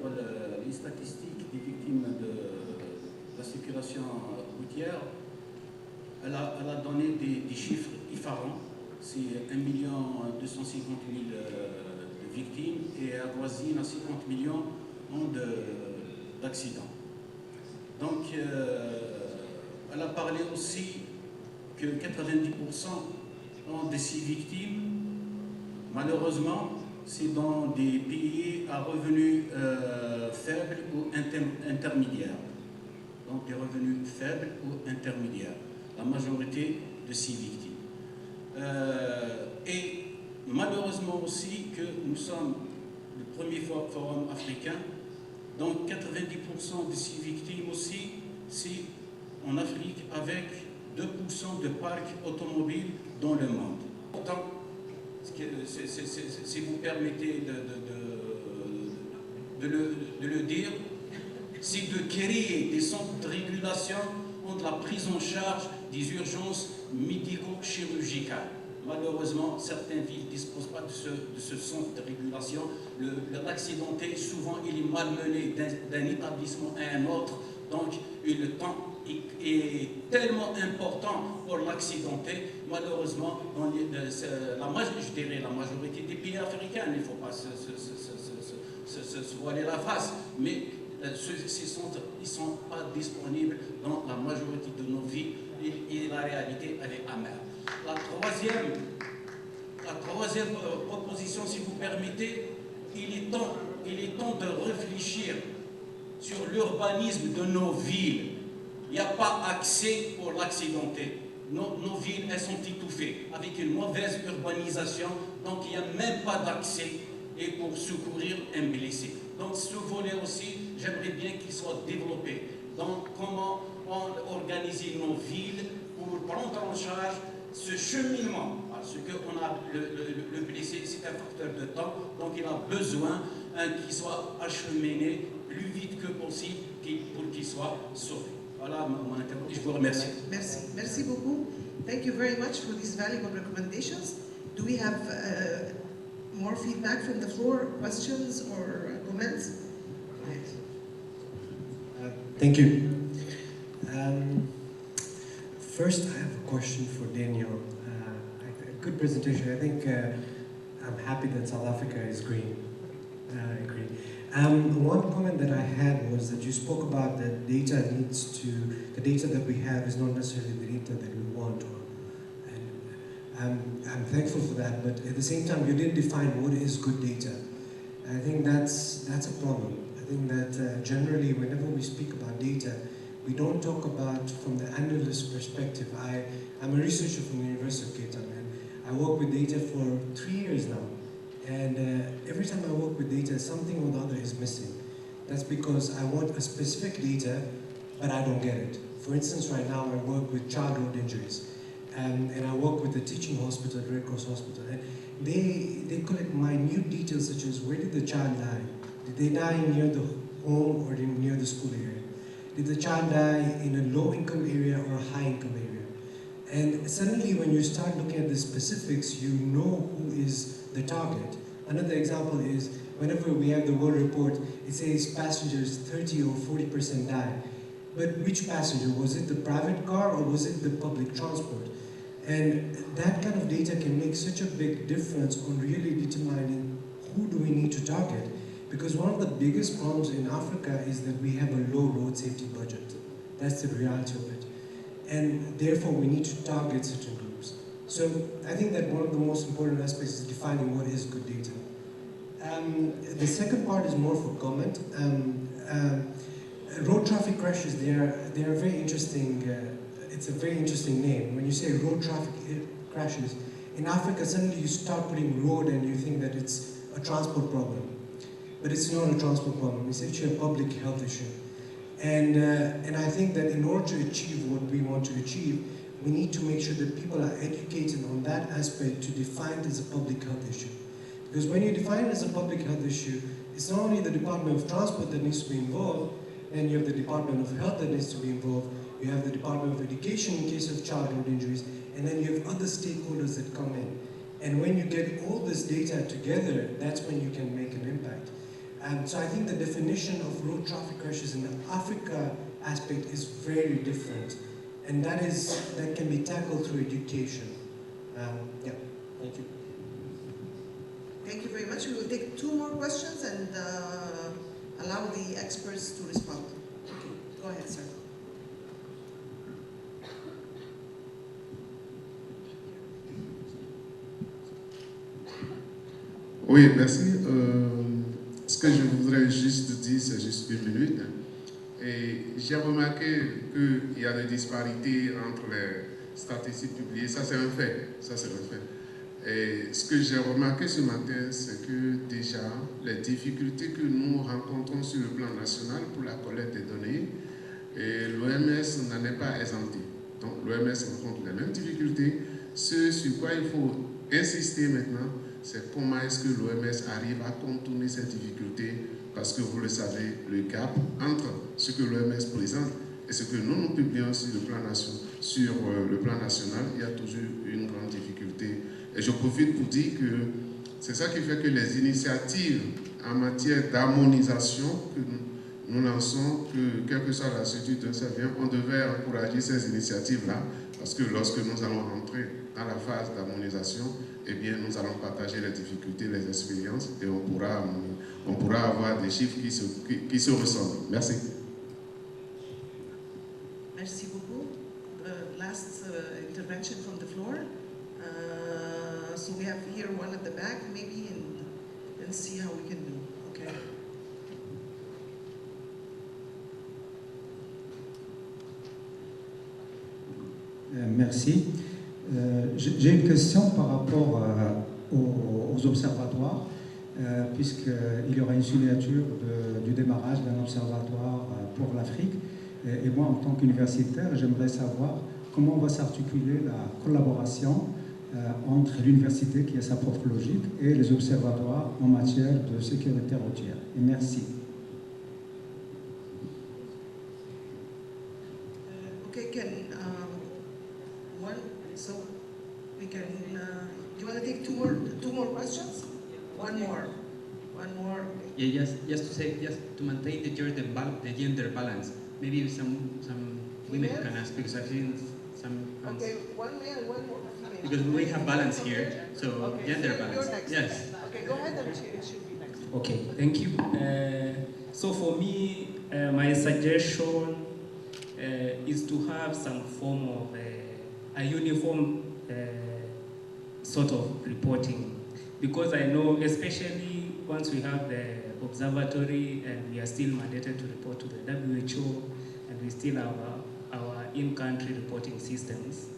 les statistiques des victimes de la circulation routière. Elle a donné des chiffres effarants. C'est 1 250 000 de victimes et avoisine à 50 millions d'accidents. Donc, elle a parlé aussi que 90% ont de ces victimes, malheureusement, c'est dans des pays à revenus faibles ou intermédiaires. Donc des revenus faibles ou intermédiaires, la majorité de ces victimes. Et malheureusement aussi que nous sommes le premier forum africain, donc 90% de ces victimes aussi, c'est en Afrique avec 2% de parc automobile dans le monde. Pourtant, si vous permettez de le dire, c'est de créer des centres de régulation entre la prise en charge des urgences médico-chirurgicales. Malheureusement, certaines villes ne disposent pas de ce centre de régulation. L'accidenté, souvent, il est malmené d'un établissement à un autre, donc le temps est tellement important pour l'accidenté. Malheureusement, dans je dirais la majorité des pays africains, il ne faut pas se voiler la face, mais ces centres ne sont pas disponibles dans la majorité de nos villes et la réalité, elle est amère. La troisième proposition, si vous permettez, il est temps de réfléchir sur l'urbanisme de nos villes. Il n'y a pas accès pour l'accidenté. Nos villes, elles sont étouffées avec une mauvaise urbanisation, donc il n'y a même pas d'accès et pour secourir un blessé. Donc ce volet aussi, j'aimerais bien qu'il soit développé. Donc comment organiser nos villes pour prendre en charge ce cheminement, parce qu'on a le blessé, c'est un facteur de temps, donc il a besoin qu'il soit acheminé plus vite que possible pour qu'il soit sauvé. Voilà mon intervention. Je vous remercie. Merci. Merci beaucoup. Thank you very much for these valuable recommendations. Do we have more feedback from the floor, questions or comments? Thank you. First, I have a question for Daniel. Good presentation. I think I'm happy that South Africa is green. I agree. One comment that I had was that you spoke about that the data that we have is not necessarily the data that we want. And I'm thankful for that, but at the same time, you didn't define what is good data. I think that's a problem. I think that generally, whenever we speak about data, we don't talk about from the analyst perspective. I'm a researcher from the University of Cape Town, and I work with data for 3 years now. And every time I work with data, something or the other is missing. That's because I want a specific data, but I don't get it. For instance, right now I work with child road injuries. And I work with the teaching hospital, Red Cross Hospital. And they collect minute details such as where did the child die? Did they die near the home or near the school area? Did the child die in a low-income area or a high-income area? And suddenly when you start looking at the specifics, you know who is the target. Another example is whenever we have the world report, it says passengers 30 or 40% died. But which passenger? Was it the private car or was it the public transport? And that kind of data can make such a big difference on really determining who do we need to target. Because one of the biggest problems in Africa is that we have a low road safety budget. That's the reality of it. And therefore we need to target certain groups. So I think that one of the most important aspects is defining what is good data. The second part is more for comment. Road traffic crashes, they are very interesting. It's a very interesting name. When you say road traffic crashes, in Africa suddenly you start putting road and you think that it's a transport problem. But it's not a transport problem, it's actually a public health issue. And I think that in order to achieve what we want to achieve, we need to make sure that people are educated on that aspect to define it as a public health issue. Because when you define it as a public health issue, it's not only the Department of Transport that needs to be involved, then you have the Department of Health that needs to be involved, you have the Department of Education in case of childhood injuries, and then you have other stakeholders that come in. And when you get all this data together, that's when you can make an impact. So I think the definition of road traffic crashes in the Africa aspect is very different. And that can be tackled through education. Yeah, thank you. Thank you very much. We will take 2 more questions and allow the experts to respond. Okay, go ahead, sir. Oui, merci. Ce que je voudrais juste dire, c'est juste 1 minute. Et j'ai remarqué qu'il y a des disparités entre les statistiques publiées. Ça, c'est un fait. Ça, c'est un fait. Et ce que j'ai remarqué ce matin, c'est que déjà, les difficultés que nous rencontrons sur le plan national pour la collecte des données, l'OMS n'en est pas exempté. Donc, l'OMS rencontre les mêmes difficultés. Ce sur quoi il faut insister maintenant, c'est comment est-ce que l'OMS arrive à contourner ces difficultés, parce que vous le savez, le gap entre ce que l'OMS présente et ce que nous publions sur le plan national, il y a toujours une grande difficulté. Et je profite pour dire que c'est ça qui fait que les initiatives en matière d'harmonisation que nous lançons, que quelle que soit la structure de ça vient, on devait encourager ces initiatives-là, parce que lorsque nous allons rentrer dans la phase d'harmonisation, eh bien, nous allons partager les difficultés, les expériences, et on pourra avoir des chiffres qui se ressemblent. Merci. Merci beaucoup. Last intervention from the floor. So we have here one at the back, maybe, and see how we can do. Okay. Merci. J'ai une question par rapport aux observatoires, puisqu'il y aura une signature du démarrage d'un observatoire pour l'Afrique. Et moi, en tant qu'universitaire, j'aimerais savoir comment va s'articuler la collaboration entre l'université, qui a sa propre logique, et les observatoires en matière de sécurité routière. Et merci. Okay, so we can, do you want to take two more questions? One more. Yeah, just to say, just to maintain the gender balance. Maybe some women can ask, because I've seen some hands. Okay, one male and one woman. Because we have balance here, so okay, gender so balance. Yes. Okay, go ahead, and it should be next. Okay, thank you. So for me, my suggestion is to have some form of a uniform sort of reporting, because I know, especially once we have the observatory and we are still mandated to report to the WHO, and we still have our in-country reporting systems.